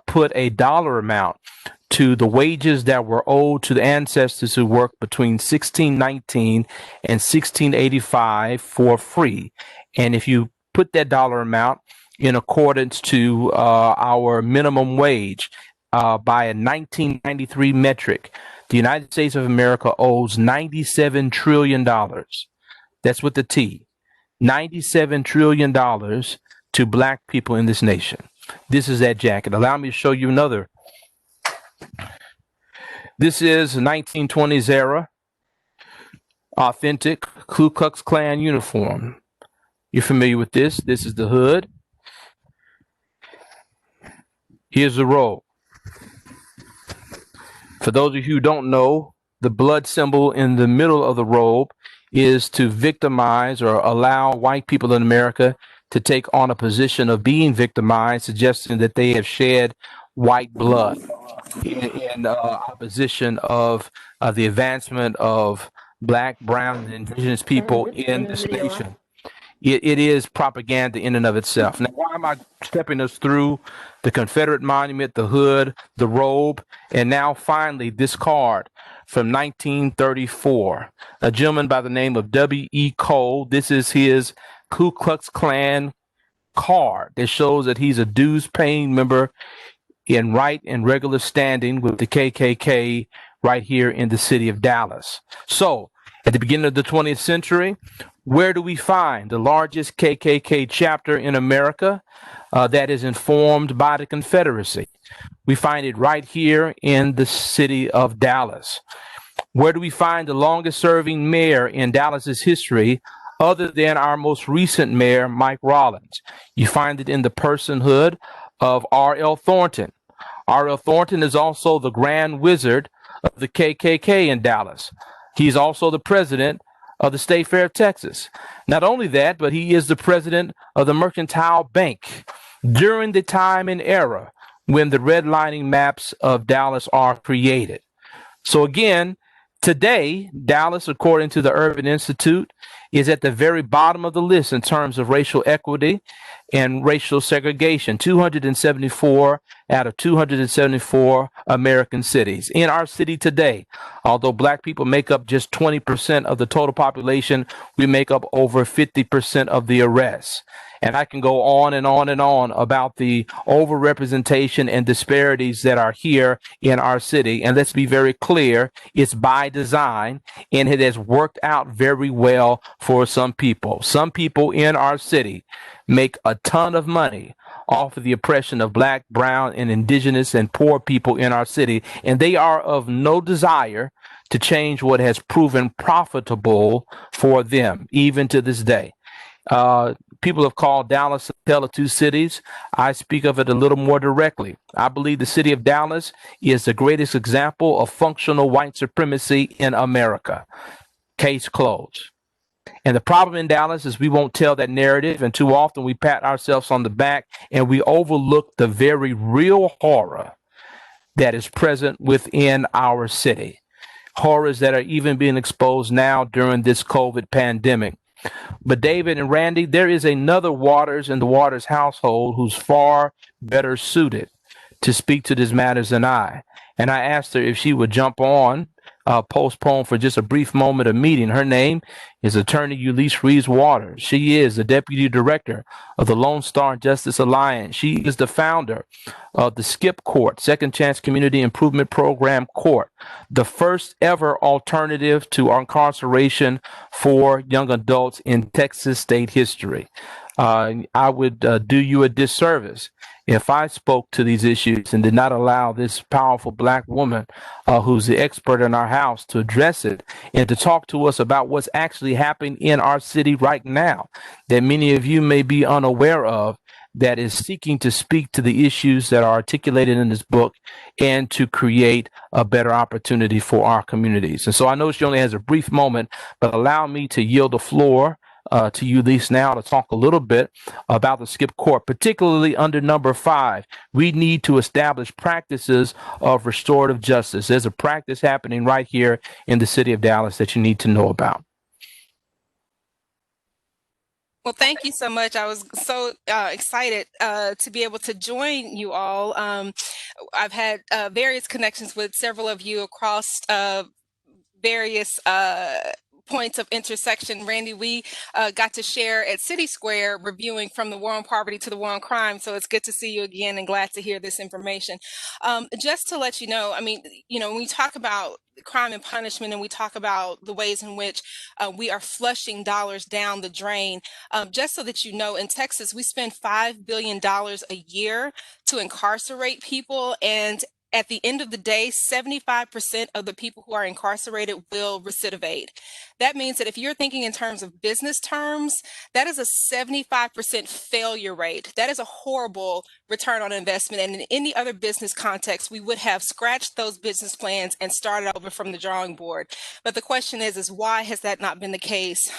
put a dollar amount to the wages that were owed to the ancestors who worked between 1619 and 1685 for free, and if you put that dollar amount in accordance to our minimum wage by a 1993 metric, the United States of America owes $97 trillion. That's with the T. $97 trillion to Black people in this nation. This is that jacket. Allow me to show you another. This is a 1920s era, authentic Ku Klux Klan uniform. You're familiar with this. This is the hood. Here's the robe. For those of you who don't know, the blood symbol in the middle of the robe is to victimize or allow white people in America to take on a position of being victimized, suggesting that they have shed white blood in opposition of the advancement of Black, brown, and indigenous people in this nation. It is propaganda in and of itself. Now, why am I stepping us through the Confederate monument, the hood, the robe, and now finally this card from 1934? A gentleman by the name of W.E. Cole. This is his Ku Klux Klan card that shows that he's a dues-paying member in right and regular standing with the KKK right here in the city of Dallas. So, at the beginning of the 20th century, where do we find the largest KKK chapter in America that is informed by the Confederacy? We find it right here in the city of Dallas. Where do we find the longest serving mayor in Dallas's history other than our most recent mayor, Mike Rollins? You find it in the personhood of R.L. Thornton. R.L. Thornton is also the Grand Wizard of the KKK in Dallas. He's also the president of the State Fair of Texas. Not only that, but he is the president of the Mercantile Bank during the time and era when the redlining maps of Dallas are created. So again, today, Dallas, according to the Urban Institute, is at the very bottom of the list in terms of racial equity and racial segregation. 274 out of 274 American cities. In our city today, although Black people make up just 20% of the total population, we make up over 50% of the arrests. And I can go on and on and on about the overrepresentation and disparities that are here in our city. And let's be very clear, it's by design, and it has worked out very well for some people. Some people in our city make a ton of money off of the oppression of Black, brown, and indigenous and poor people in our city. And they are of no desire to change what has proven profitable for them, even to this day. People have called Dallas a tale of two cities. I speak of it a little more directly. I believe the city of Dallas is the greatest example of functional white supremacy in America. Case closed. And the problem in Dallas is we won't tell that narrative, and too often we pat ourselves on the back and we overlook the very real horror that is present within our city. Horrors that are even being exposed now during this COVID pandemic. But David and Randy, there is another Waters in the Waters household who's far better suited to speak to these matters than I. And I asked her if she would jump on, postpone for just a brief moment of meeting. Her name is Attorney Yulise Reaves Waters. She is the Deputy Director of the Lone Star Justice Alliance. She is the founder of the SCIP Court, Second Chance Community Improvement Program Court, the first ever alternative to incarceration for young adults in Texas state history. I would do you a disservice if I spoke to these issues and did not allow this powerful Black woman who's the expert in our house to address it and to talk to us about what's actually happening in our city right now that many of you may be unaware of, that is seeking to speak to the issues that are articulated in this book and to create a better opportunity for our communities. And so I know she only has a brief moment, but allow me to yield the floor to Yulise now to talk a little bit about the SCIP Court, particularly under number 5. We need to establish practices of restorative justice. There's a practice happening right here in the city of Dallas that you need to know about. Well, thank you so much. I was so excited to be able to join you all. I've had various connections with several of you across various points of intersection. Randy, we got to share at CitySquare reviewing From the War on Poverty to the War on Crime. So it's good to see you again and glad to hear this information. Just to let you know, I mean, you know, when we talk about crime and punishment and we talk about the ways in which we are flushing dollars down the drain, just so that you know, in Texas, we spend $5 billion a year to incarcerate people, and at the end of the day, 75% of the people who are incarcerated will recidivate. That means that if you're thinking in terms of business terms, that is a 75% failure rate. That is a horrible return on investment. And in any other business context, we would have scratched those business plans and started over from the drawing board. But the question is why has that not been the case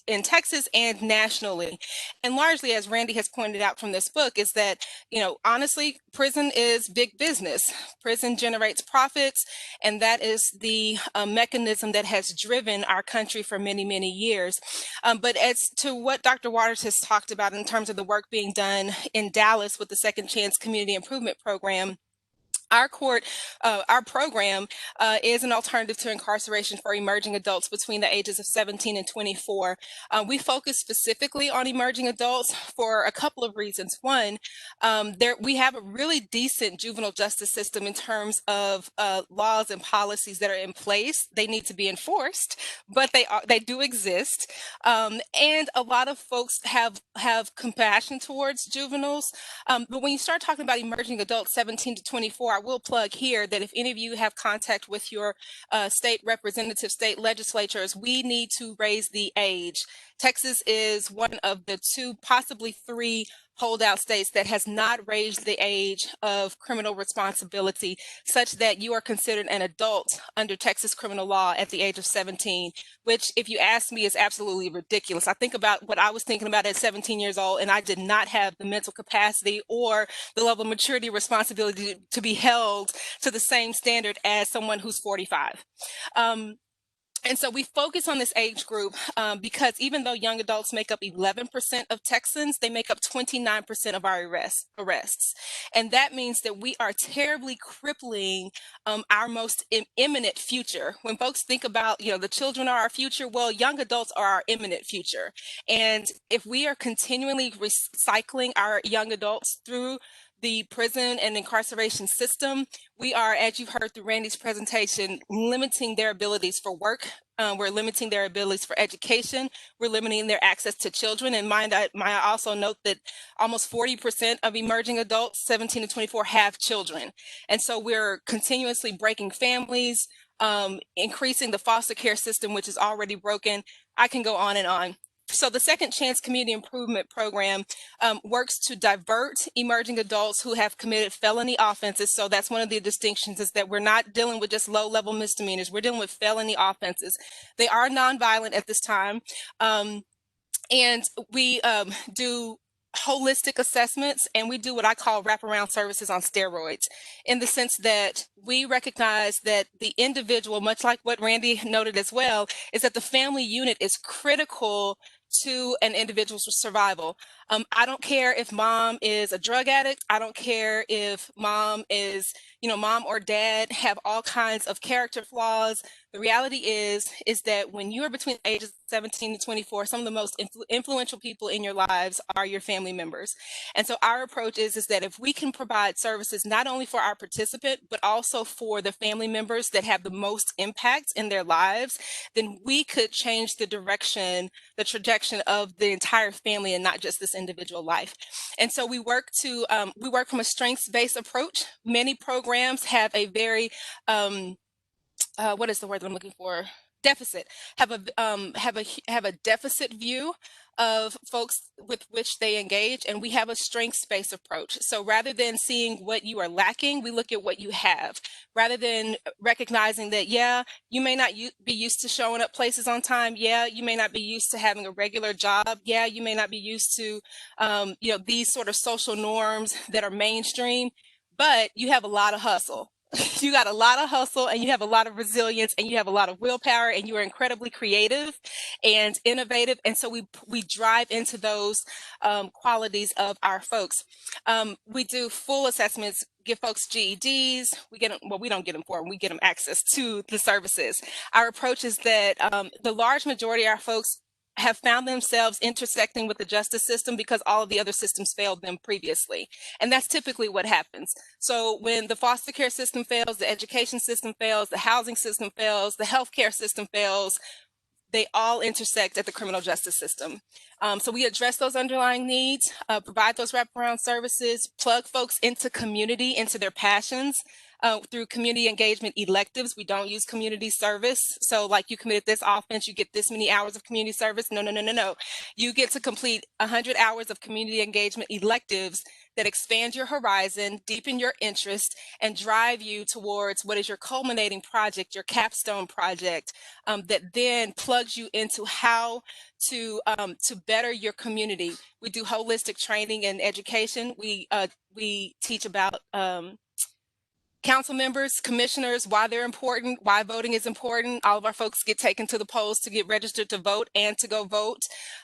in Texas and nationally? And largely, as Randy has pointed out from this book, is that, honestly, prison is big business. Prison generates profits, and that is the mechanism that has driven our country for many, many years. But as to what Dr. Waters has talked about in terms of the work being done in Dallas with the Second Chance Community Improvement Program, our program is an alternative to incarceration for emerging adults between the ages of 17 and 24. We focus specifically on emerging adults for a couple of reasons. One, we have a really decent juvenile justice system in terms of laws and policies that are in place. They need to be enforced, but they do exist. And a lot of folks have compassion towards juveniles. But when you start talking about emerging adults 17 to 24, I will plug here that if any of you have contact with your state representative, state legislatures, we need to raise the age. Texas is one of the 2, possibly 3 holdout states that has not raised the age of criminal responsibility such that you are considered an adult under Texas criminal law at the age of 17, which, if you ask me, is absolutely ridiculous. I think about what I was thinking about at 17 years old, and I did not have the mental capacity or the level of maturity responsibility to be held to the same standard as someone who's 45. And so we focus on this age group because even though young adults make up 11% of Texans, they make up 29% of our arrests. And that means that we are terribly crippling our most imminent future. When folks think about, the children are our future, well, young adults are our imminent future. And if we are continually recycling our young adults through the prison and incarceration system, we are, as you've heard through Randy's presentation, limiting their abilities for work. We're limiting their abilities for education. We're limiting their access to children. And might I also note that almost 40% of emerging adults, 17 to 24, have children. And so we're continuously breaking families, increasing the foster care system, which is already broken. I can go on and on. So the Second Chance Community Improvement Program works to divert emerging adults who have committed felony offenses. So that's one of the distinctions, is that we're not dealing with just low-level misdemeanors. We're dealing with felony offenses. They are nonviolent at this time. And we do holistic assessments, and we do what I call wraparound services on steroids, in the sense that we recognize that the individual, much like what Randy noted as well, is that the family unit is critical to an individual's survival. I don't care if mom is a drug addict. I don't care if mom or dad have all kinds of character flaws. The reality is that when you are between the ages of 17 to 24, some of the most influential people in your lives are your family members. And so our approach is that if we can provide services not only for our participant, but also for the family members that have the most impact in their lives, then we could change the direction, the trajectory of the entire family and not just this individual life. And so we work from a strengths-based approach. Many programs have a very what is the word that I'm looking for? Deficit. Have a deficit view of folks with which they engage, and we have a strengths-based approach. So rather than seeing what you are lacking, we look at what you have. Rather than recognizing that, you may not be used to showing up places on time. You may not be used to having a regular job. You may not be used to, these sort of social norms that are mainstream, but you have a lot of hustle. You got a lot of hustle, and you have a lot of resilience, and you have a lot of willpower, and you are incredibly creative and innovative. And so we drive into those qualities of our folks. We do full assessments, give folks GEDs. We don't get them for them. We get them access to the services. Our approach is that the large majority of our folks have found themselves intersecting with the justice system because all of the other systems failed them previously. And that's typically what happens. So when the foster care system fails, the education system fails, the housing system fails, the healthcare system fails, they all intersect at the criminal justice system. So we address those underlying needs, provide those wraparound services, plug folks into community, into their passions. through community engagement electives. We don't use community service. So like you committed this offense, you get this many hours of community service. No, no, no, no, no. You get to complete 100 hours of community engagement electives that expand your horizon, deepen your interest, and drive you towards what is your culminating project, your capstone project, that then plugs you into how to better your community. We do holistic training and education. We teach about council members, commissioners, why they're important, why voting is important. All of our folks get taken to the polls to get registered to vote and to go vote.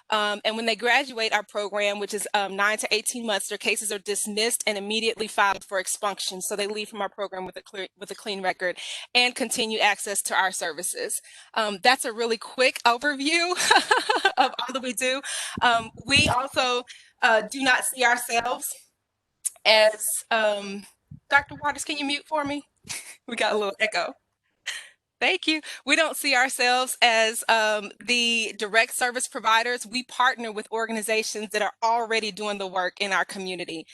And when they graduate our program, which is 9 to 18 months, their cases are dismissed and immediately filed for expunction. So they leave from our program with a clean record and continue access to our services. That's a really quick overview of all that we do. We also do not see ourselves as Dr. Waters, can you mute for me? We got a little echo. Thank you. We don't see ourselves as the direct service providers. We partner with organizations that are already doing the work in our community.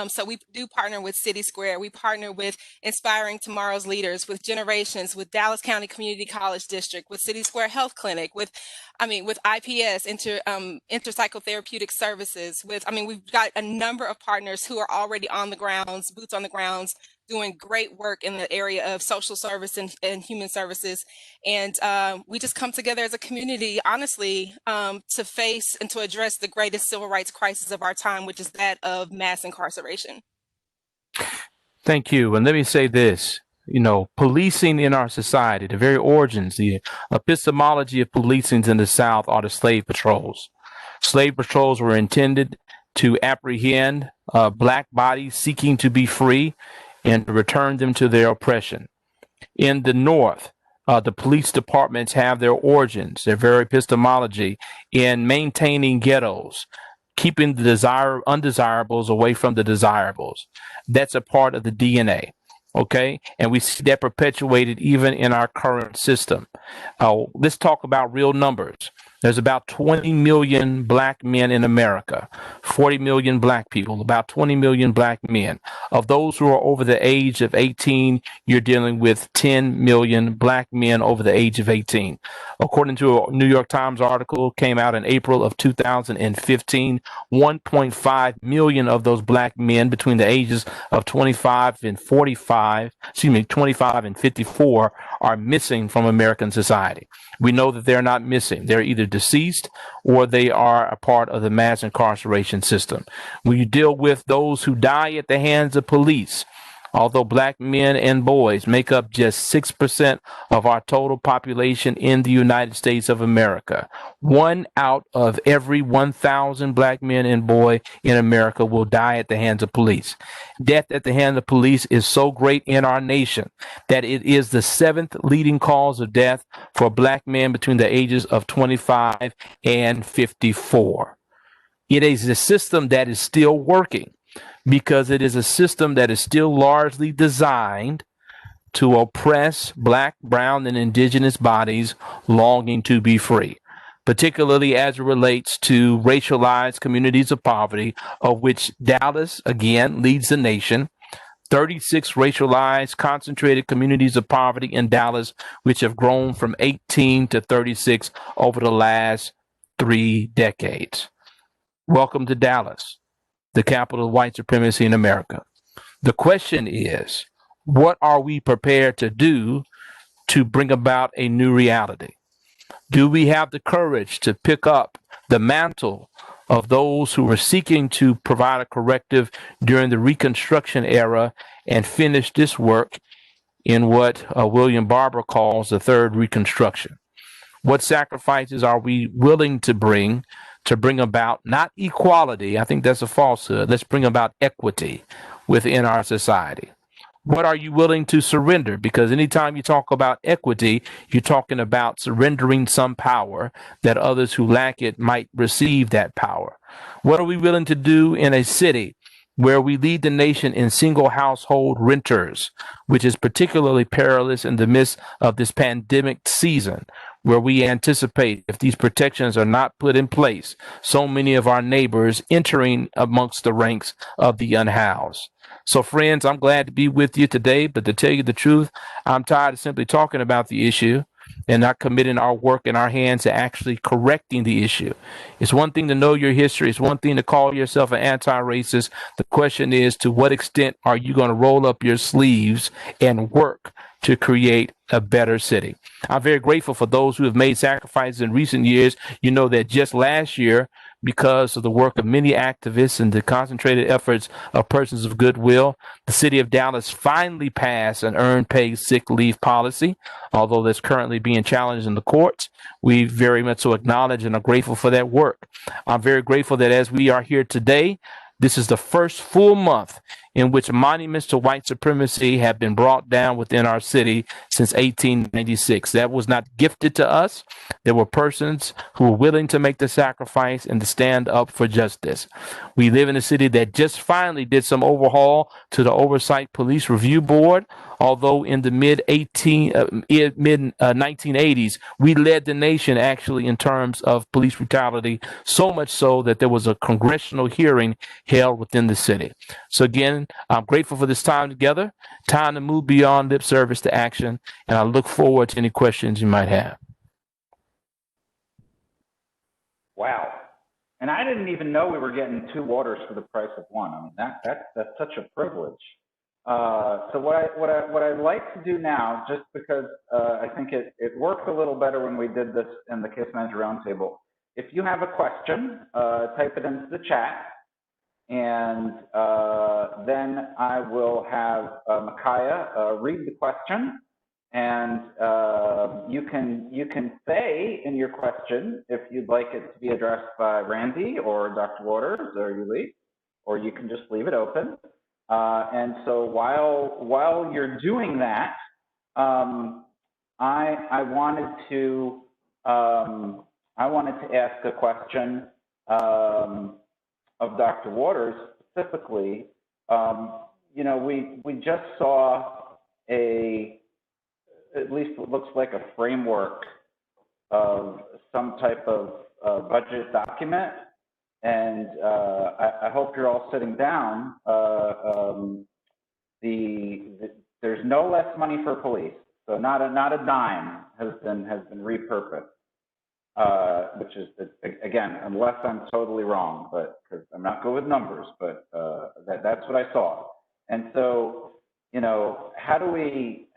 So we do partner with CitySquare. We partner with Inspiring Tomorrow's Leaders, with Generations, with Dallas County Community College District, with CitySquare Health Clinic, with IPS, Interpsychotherapeutic Services. We've got a number of partners who are already on the grounds, boots on the grounds, doing great work in the area of social service and human services. And we just come together as a community, honestly, to face and to address the greatest civil rights crisis of our time, which is that of mass incarceration. Thank you. And let me say this, policing in our society, the very origins, the epistemology of policing in the South are the slave patrols. Slave patrols were intended to apprehend Black bodies seeking to be free and to return them to their oppression. In the North, the police departments have their origins, their very epistemology in maintaining ghettos, keeping the undesirables away from the desirables. That's a part of the DNA. Okay, and we see that perpetuated even in our current system. Let's talk about real numbers. There's about 20 million Black men in America, 40 million Black people, about 20 million Black men. Of those who are over the age of 18, you're dealing with 10 million Black men over the age of 18. According to a New York Times article, came out in April of 2015, 1.5 million of those Black men between the ages of 25 and 54 are missing from American society. We know that they're not missing. They're either deceased or they are a part of the mass incarceration system. When you deal with those who die at the hands of police, although Black men and boys make up just 6% of our total population in the United States of America, 1 out of every 1,000 Black men and boy in America will die at the hands of police. Death at the hands of police is so great in our nation that it is the 7th leading cause of death for Black men between the ages of 25 and 54. It is a system that is still working, because it is a system that is still largely designed to oppress Black, brown, and indigenous bodies longing to be free, particularly as it relates to racialized communities of poverty, of which Dallas, again, leads the nation. 36 racialized concentrated communities of poverty in Dallas, which have grown from 18 to 36 over the last 3 decades. Welcome to Dallas, the capital of white supremacy in America. The question is, what are we prepared to do to bring about a new reality? Do we have the courage to pick up the mantle of those who were seeking to provide a corrective during the Reconstruction era and finish this work in what William Barber calls the third Reconstruction? What sacrifices are we willing to bring about not equality? I think that's a falsehood. Let's bring about equity within our society. What are you willing to surrender? Because anytime you talk about equity, you're talking about surrendering some power that others who lack it might receive that power. What are we willing to do in a city where we lead the nation in single household renters, which is particularly perilous in the midst of this pandemic season, where we anticipate, if these protections are not put in place, so many of our neighbors entering amongst the ranks of the unhoused. So, friends, I'm glad to be with you today, but to tell you the truth, I'm tired of simply talking about the issue and not committing our work and our hands to actually correcting the issue. It's one thing to know your history. It's one thing to call yourself an anti-racist. The question is, to what extent are you going to roll up your sleeves and work to create a better city? I'm very grateful for those who have made sacrifices in recent years. You know that just last year, because of the work of many activists and the concentrated efforts of persons of goodwill, the city of Dallas finally passed an earned paid sick leave policy, although that's currently being challenged in the courts. We very much so acknowledge and are grateful for that work. I'm very grateful that as we are here today, this is the first full month in which monuments to white supremacy have been brought down within our city since 1896. That was not gifted to us. There were persons who were willing to make the sacrifice and to stand up for justice. We live in a city that just finally did some overhaul to the Oversight Police Review Board. Although in the mid 1980s, we led the nation actually in terms of police brutality, so much so that there was a congressional hearing held within the city. So again, I'm grateful for this time together, time to move beyond lip service to action, and I look forward to any questions you might have. Wow. And I didn't even know we were getting 2 waters for the price of 1. I mean, that's such a privilege. So what I'd like to do now, just because I think it worked a little better when we did this in the Case Manager Roundtable. If you have a question, type it into the chat, and then I will have Micaiah read the question, and you can say in your question if you'd like it to be addressed by Randy or Dr. Waters or Yulise, or you can just leave it open. And so while you're doing that, I wanted to ask a question of Dr. Waters specifically. You know, we just saw at least what looks like a framework of some type of budget document. And I hope you're all sitting down. There's no less money for police, so not a dime has been repurposed, which is, again, unless I'm totally wrong, but because I'm not good with numbers, but that's what I saw. And so, you know, how do we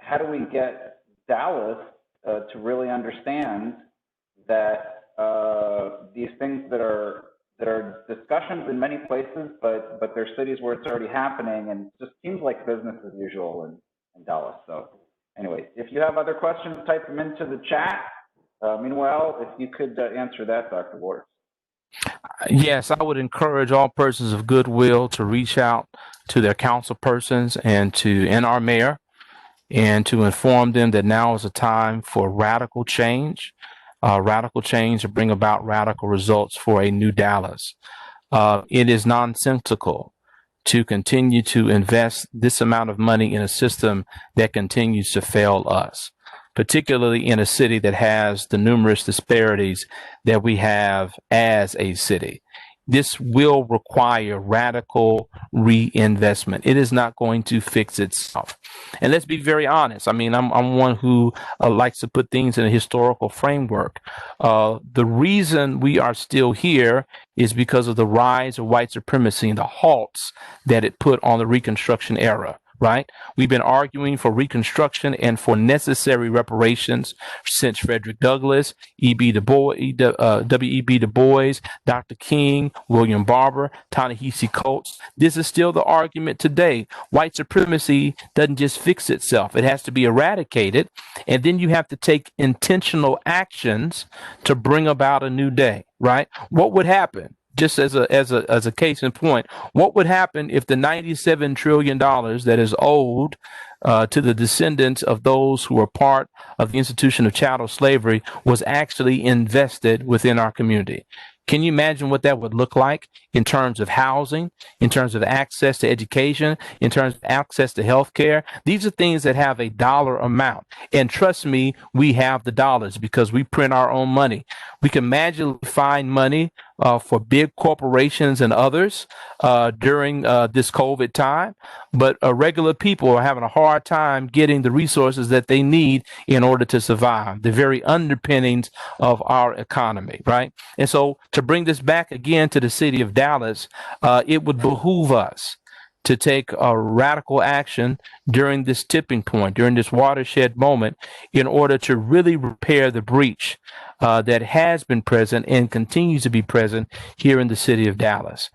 get Dallas to really understand that these things that are discussions in many places, but there's cities where it's already happening, and it just seems like business as usual in Dallas. So anyway, if you have other questions, type them into the chat. Meanwhile, if you could answer that, Dr. Waters. Yes, I would encourage all persons of goodwill to reach out to their council persons and our mayor, and to inform them that now is a time for radical change to bring about radical results for a new Dallas. It is nonsensical to continue to invest this amount of money in a system that continues to fail us, particularly in a city that has the numerous disparities that we have as a city. This will require radical reinvestment. It is not going to fix itself. And let's be very honest. I mean, I'm one who likes to put things in a historical framework. The reason we are still here is because of the rise of white supremacy and the halts that it put on the Reconstruction era. Right? We've been arguing for Reconstruction and for necessary reparations since Frederick Douglass, W.E.B. Du Bois, Dr. King, William Barber, Ta-Nehisi Coates. This is still the argument today. White supremacy doesn't just fix itself. It has to be eradicated, and then you have to take intentional actions to bring about a new day, right? What would happen? Just as a case in point, what would happen if the $97 trillion that is owed to the descendants of those who were part of the institution of chattel slavery was actually invested within our community? Can you imagine what that would look like in terms of housing, in terms of access to education, in terms of access to healthcare? These are things that have a dollar amount. And trust me, we have the dollars because we print our own money. We can magically find money for big corporations and others during this COVID time, but regular people are having a hard time getting the resources that they need in order to survive, the very underpinnings of our economy, right? And so to bring this back again to the city of Dallas, it would behoove us to take a radical action during this tipping point, during this watershed moment, in order to really repair the breach that has been present and continues to be present here in the city of Dallas.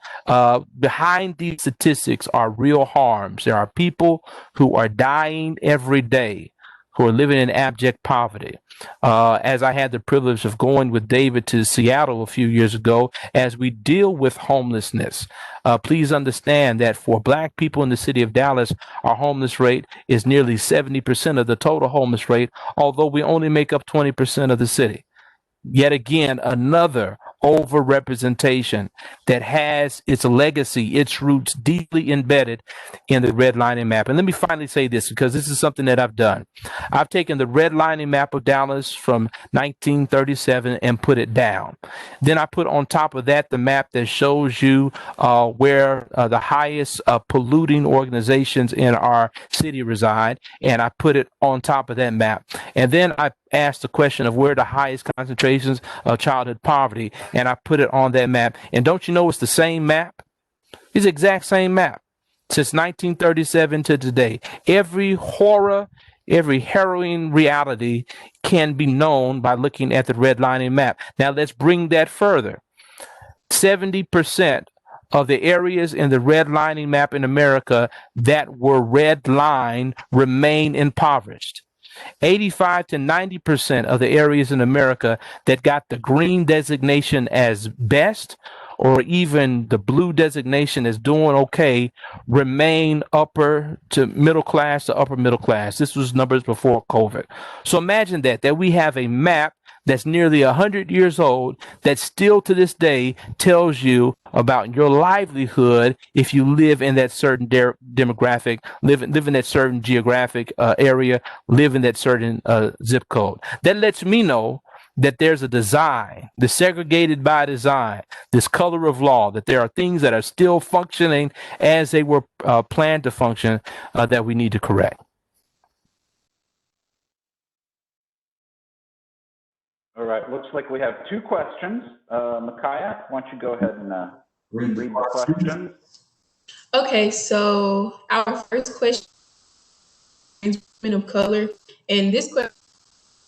Behind these statistics are real harms. There are people who are dying every day, who are living in abject poverty. As I had the privilege of going with David to Seattle a few years ago, as we deal with homelessness, please understand that for Black people in the city of Dallas, our homeless rate is nearly 70% of the total homeless rate, although we only make up 20% of the city. Yet again, another overrepresentation that has its legacy, its roots deeply embedded in the redlining map. And let me finally say this, because this is something that I've done. I've taken the redlining map of Dallas from 1937 and put it down. Then I put on top of that the map that shows you where the highest polluting organizations in our city reside, and I put it on top of that map. And then I asked the question of where the highest concentrations of childhood poverty, and I put it on that map. And don't you know it's the same map? It's the exact same map since 1937 to today. Every horror, every harrowing reality can be known by looking at the redlining map. Now let's bring that further. 70% of the areas in the redlining map in America that were redlined remain impoverished. 85 to 90% of the areas in America that got the green designation as best, or even the blue designation as doing okay, remain upper to middle class to upper middle class. This was numbers before COVID. So imagine that we have a map that's nearly 100 years old that still to this day tells you about your livelihood if you live in that certain demographic, live in that certain geographic area, live in that certain zip code. That lets me know that there's a design, the segregated by design, this color of law, that there are things that are still functioning as they were planned to function that we need to correct. All right, looks like we have two questions. Micaiah, why don't you go ahead and read the question? Okay, so our first question is women of color, and this question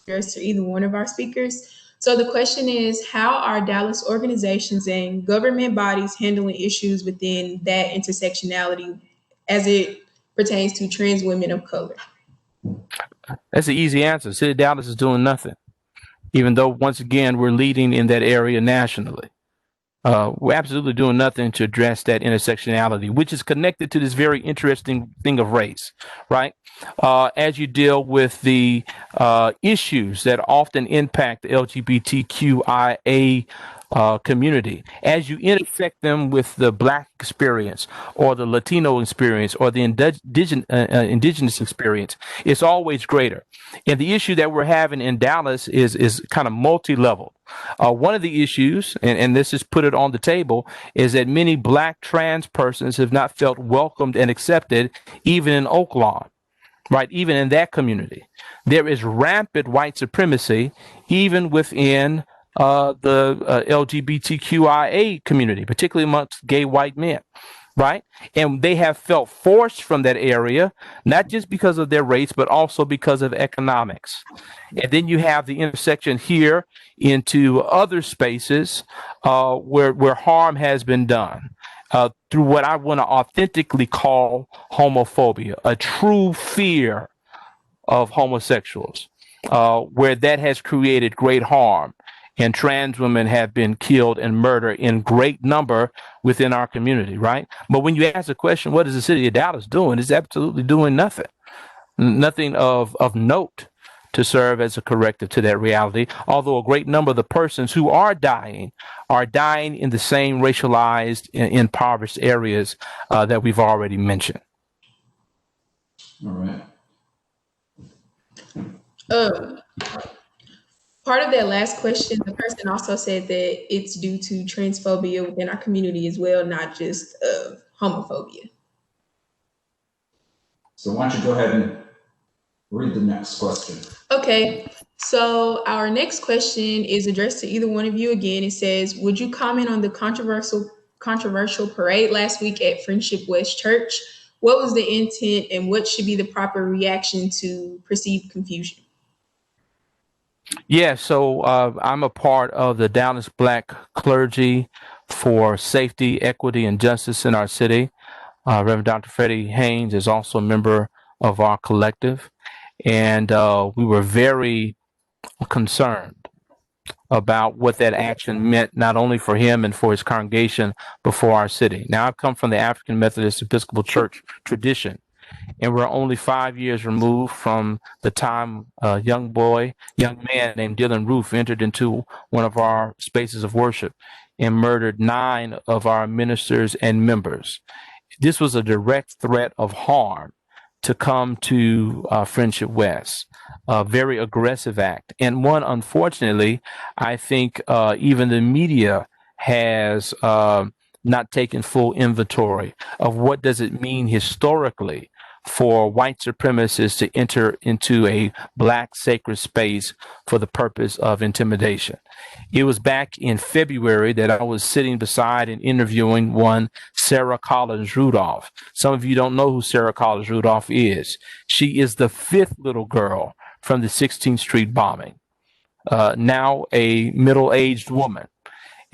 refers to either one of our speakers. So the question is, how are Dallas organizations and government bodies handling issues within that intersectionality as it pertains to trans women of color? That's an easy answer. City of Dallas is doing nothing, even though, once again, we're leading in that area nationally. We're absolutely doing nothing to address that intersectionality, which is connected to this very interesting thing of race, right? As you deal with the issues that often impact the LGBTQIA community, as you intersect them with the Black experience or the Latino experience or the indigenous experience, it's always greater. And the issue that we're having in Dallas is kind of multi-level. One of the issues, and this is put it on the table, is that many Black trans persons have not felt welcomed and accepted, even in Oak Lawn, right? Even in that community. There is rampant white supremacy, even within the LGBTQIA community, particularly amongst gay white men, right? And they have felt forced from that area, not just because of their race, but also because of economics. And then you have the intersection here into other spaces where harm has been done through what I want to authentically call homophobia, a true fear of homosexuals, where that has created great harm. And trans women have been killed and murdered in great number within our community, right? But when you ask the question, what is the city of Dallas doing? It's absolutely doing nothing. Nothing of note to serve as a corrective to that reality. Although a great number of the persons who are dying in the same racialized, impoverished areas that we've already mentioned. All right. Part of that last question, the person also said that it's due to transphobia within our community as well, not just homophobia. So why don't you go ahead and read the next question? Okay, so our next question is addressed to either one of you again. It says, would you comment on the controversial parade last week at Friendship West Church? What was the intent and what should be the proper reaction to perceived confusion? Yeah, so I'm a part of the Dallas Black Clergy for Safety, Equity, and Justice in our city. Reverend Dr. Freddie Haynes is also a member of our collective, and we were very concerned about what that action meant, not only for him and for his congregation, but for our city. Now, I've come from the African Methodist Episcopal Church tradition, and we're only 5 years removed from the time a young man named Dylan Roof entered into one of our spaces of worship and murdered 9 of our ministers and members. This was a direct threat of harm to come to Friendship West, a very aggressive act. And one, unfortunately, I think even the media has not taken full inventory of what does it mean historically for white supremacists to enter into a black sacred space for the purpose of intimidation. It was back in February that I was sitting beside and interviewing one Sarah Collins Rudolph. Some of you don't know who Sarah Collins Rudolph is. She is the 5th little girl from the 16th Street bombing, now a middle-aged woman.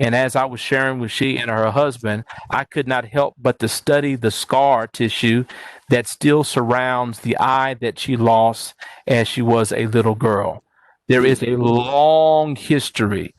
And as I was sharing with she and her husband, I could not help but to study the scar tissue that still surrounds the eye that she lost as she was a little girl. There is a long history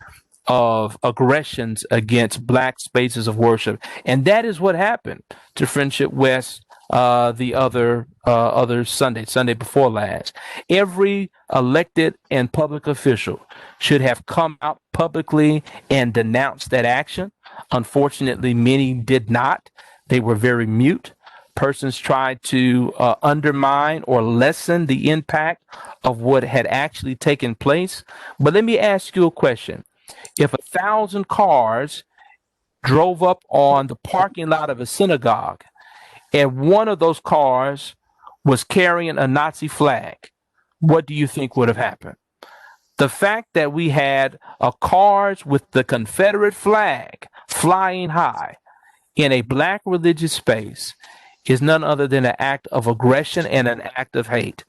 of aggressions against black spaces of worship. And that is what happened to Friendship West the other Sunday before last. Every elected and public official should have come out publicly and denounced that action. Unfortunately, many did not. They were very mute. Persons tried to undermine or lessen the impact of what had actually taken place. But let me ask you a question. If 1,000 cars drove up on the parking lot of a synagogue and one of those cars was carrying a Nazi flag, what do you think would have happened? The fact that we had cars with the Confederate flag flying high in a black religious space is none other than an act of aggression and an act of hate.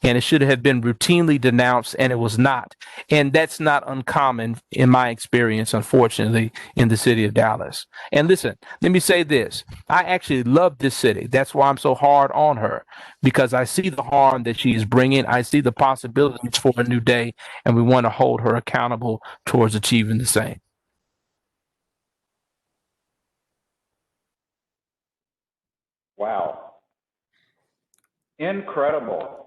And it should have been routinely denounced, and it was not. And that's not uncommon in my experience, unfortunately, in the city of Dallas. And listen, let me say this. I actually love this city. That's why I'm so hard on her, because I see the harm that she is bringing. I see the possibilities for a new day, and we want to hold her accountable towards achieving the same. Wow. Incredible.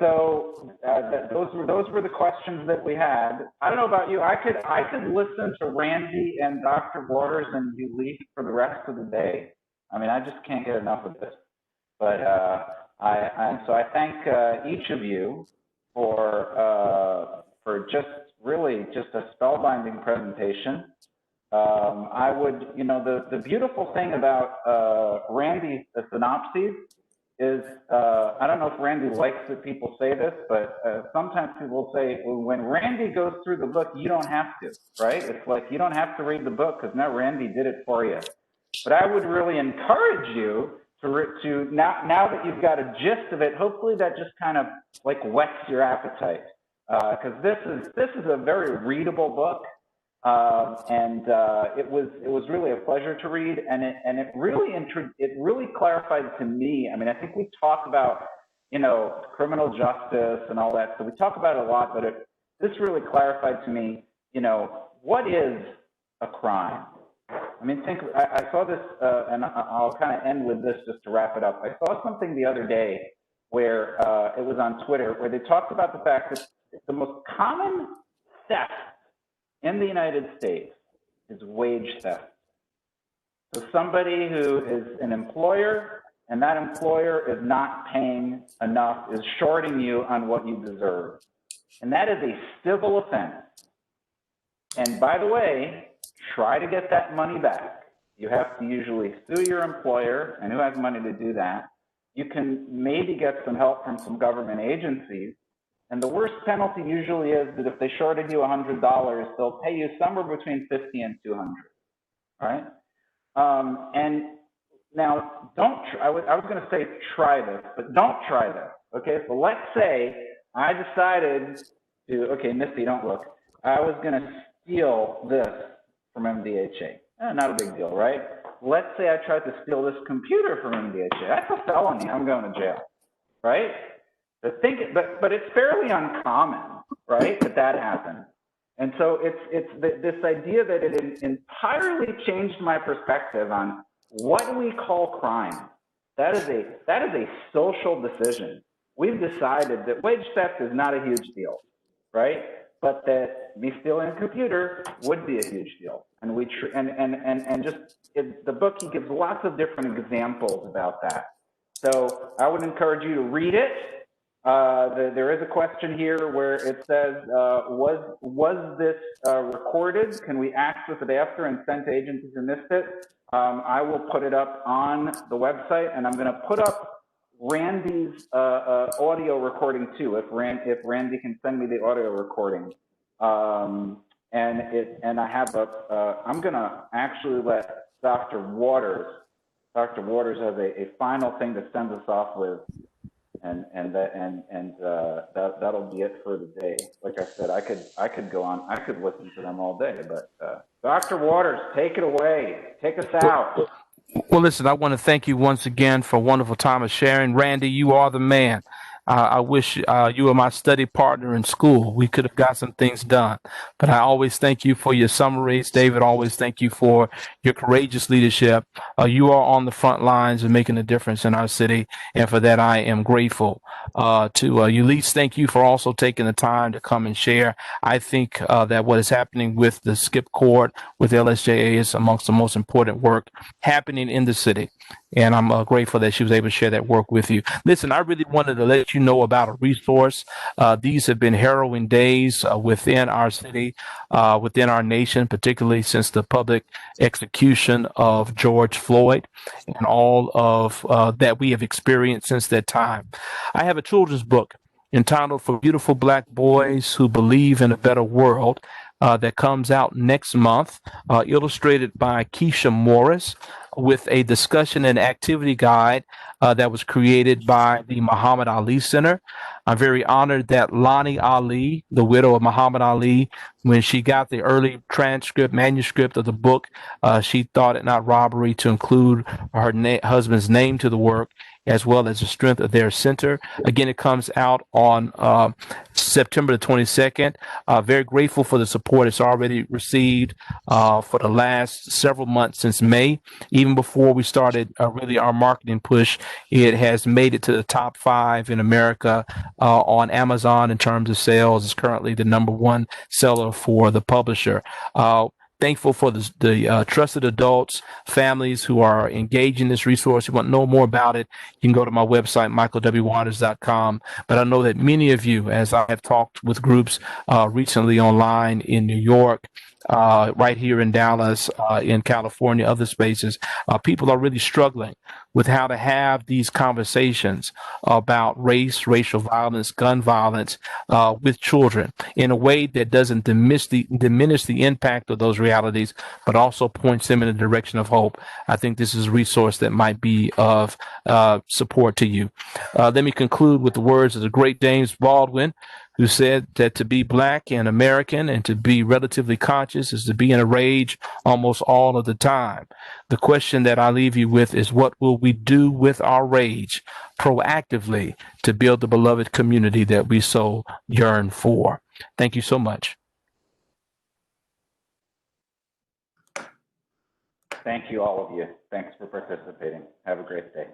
Those were the questions that we had. I don't know about you. I could listen to Randy and Dr. Waters and Yulise for the rest of the day. I mean, I just can't get enough of this. But I thank each of you for just really just a spellbinding presentation. I would, the beautiful thing about Randy's synopses is, I don't know if Randy likes that people say this, but sometimes people say, well, when Randy goes through the book, you don't have to, right? It's like you don't have to read the book because now Randy did it for you. But I would really encourage you to now that you've got a gist of it, hopefully that just kind of like whets your appetite, because this is a very readable book. It was really a pleasure to read, and it really clarified to me. I mean, I think we talk about criminal justice and all that, so we talk about it a lot, but this really clarified to me, what is a crime? I mean, I saw this, and I'll kind of end with this just to wrap it up. I saw something the other day where it was on Twitter, where they talked about the fact that the most common theft in the United States is wage theft. So somebody who is an employer and that employer is not paying enough, is shorting you on what you deserve. And that is a civil offense. And by the way, try to get that money back. You have to usually sue your employer, and who has money to do that? You can maybe get some help from some government agencies. And the worst penalty usually is that if they shorted you $100, they'll pay you somewhere between $50 and $200, right? And now, I was going to say try this, but don't try this, okay? So let's say I decided to, okay, Misty, don't look. I was going to steal this from MDHA. Not a big deal, right? Let's say I tried to steal this computer from MDHA. That's a felony. I'm going to jail, right? But it's fairly uncommon, right, that happens. And so it's this idea that it entirely changed my perspective on what do we call crime. That is a social decision. We've decided that wage theft is not a huge deal, right? But that me stealing a computer would be a huge deal. And the book, he gives lots of different examples about that. So I would encourage you to read it. There is a question here where it says, was this recorded? Can we access it after and send to agencies who missed it? I will put it up on the website, and I'm going to put up Randy's audio recording too, if Randy can send me the audio recording. And I have I'm going to actually let Dr. Waters has a final thing to send us off with. And that'll be it for the day. Like I said, I could go on. I could listen to them all day. But Dr. Waters, take it away. Take us out. Well, listen, I want to thank you once again for a wonderful time of sharing. Randy, you are the man. I wish you were my study partner in school. We could have got some things done. But I always thank you for your summaries. David, always thank you for your courageous leadership. You are on the front lines of making a difference in our city. And for that, I am grateful. To Yulise, thank you for also taking the time to come and share. I think that what is happening with the skip court, with LSJA, is amongst the most important work happening in the city. And I'm grateful that she was able to share that work with you. Listen, I really wanted to let you know about a resource. These have been harrowing days within our city, within our nation, particularly since the public execution of George Floyd and all of that we have experienced since that time. I have a children's book entitled For Beautiful Black Boys Who Believe in a Better World that comes out next month, illustrated by Keisha Morris, with a discussion and activity guide that was created by the Muhammad Ali Center. I'm very honored that Lonnie Ali, the widow of Muhammad Ali, when she got the early manuscript of the book, she thought it not robbery to include her husband's name to the work, as well as the strength of their center. Again, it comes out on September the 22nd. Very grateful for the support it's already received for the last several months since May. Even before we started really our marketing push, it has made it to the top 5 in America on Amazon in terms of sales. It's currently the #1 seller for the publisher. Thankful for the trusted adults, families who are engaged in this resource. If you want to know more about it, you can go to my website, michaelwwaters.com. But I know that many of you, as I have talked with groups recently online in New York, right here in Dallas, in California, other spaces, people are really struggling with how to have these conversations about race, racial violence, gun violence with children in a way that doesn't diminish the impact of those realities, but also points them in the direction of hope. I think this is a resource that might be of support to you. Let me conclude with the words of the great James Baldwin, who said that to be Black and American and to be relatively conscious is to be in a rage almost all of the time. The question that I leave you with is, what will we do with our rage proactively to build the beloved community that we so yearn for? Thank you so much. Thank you, all of you. Thanks for participating. Have a great day.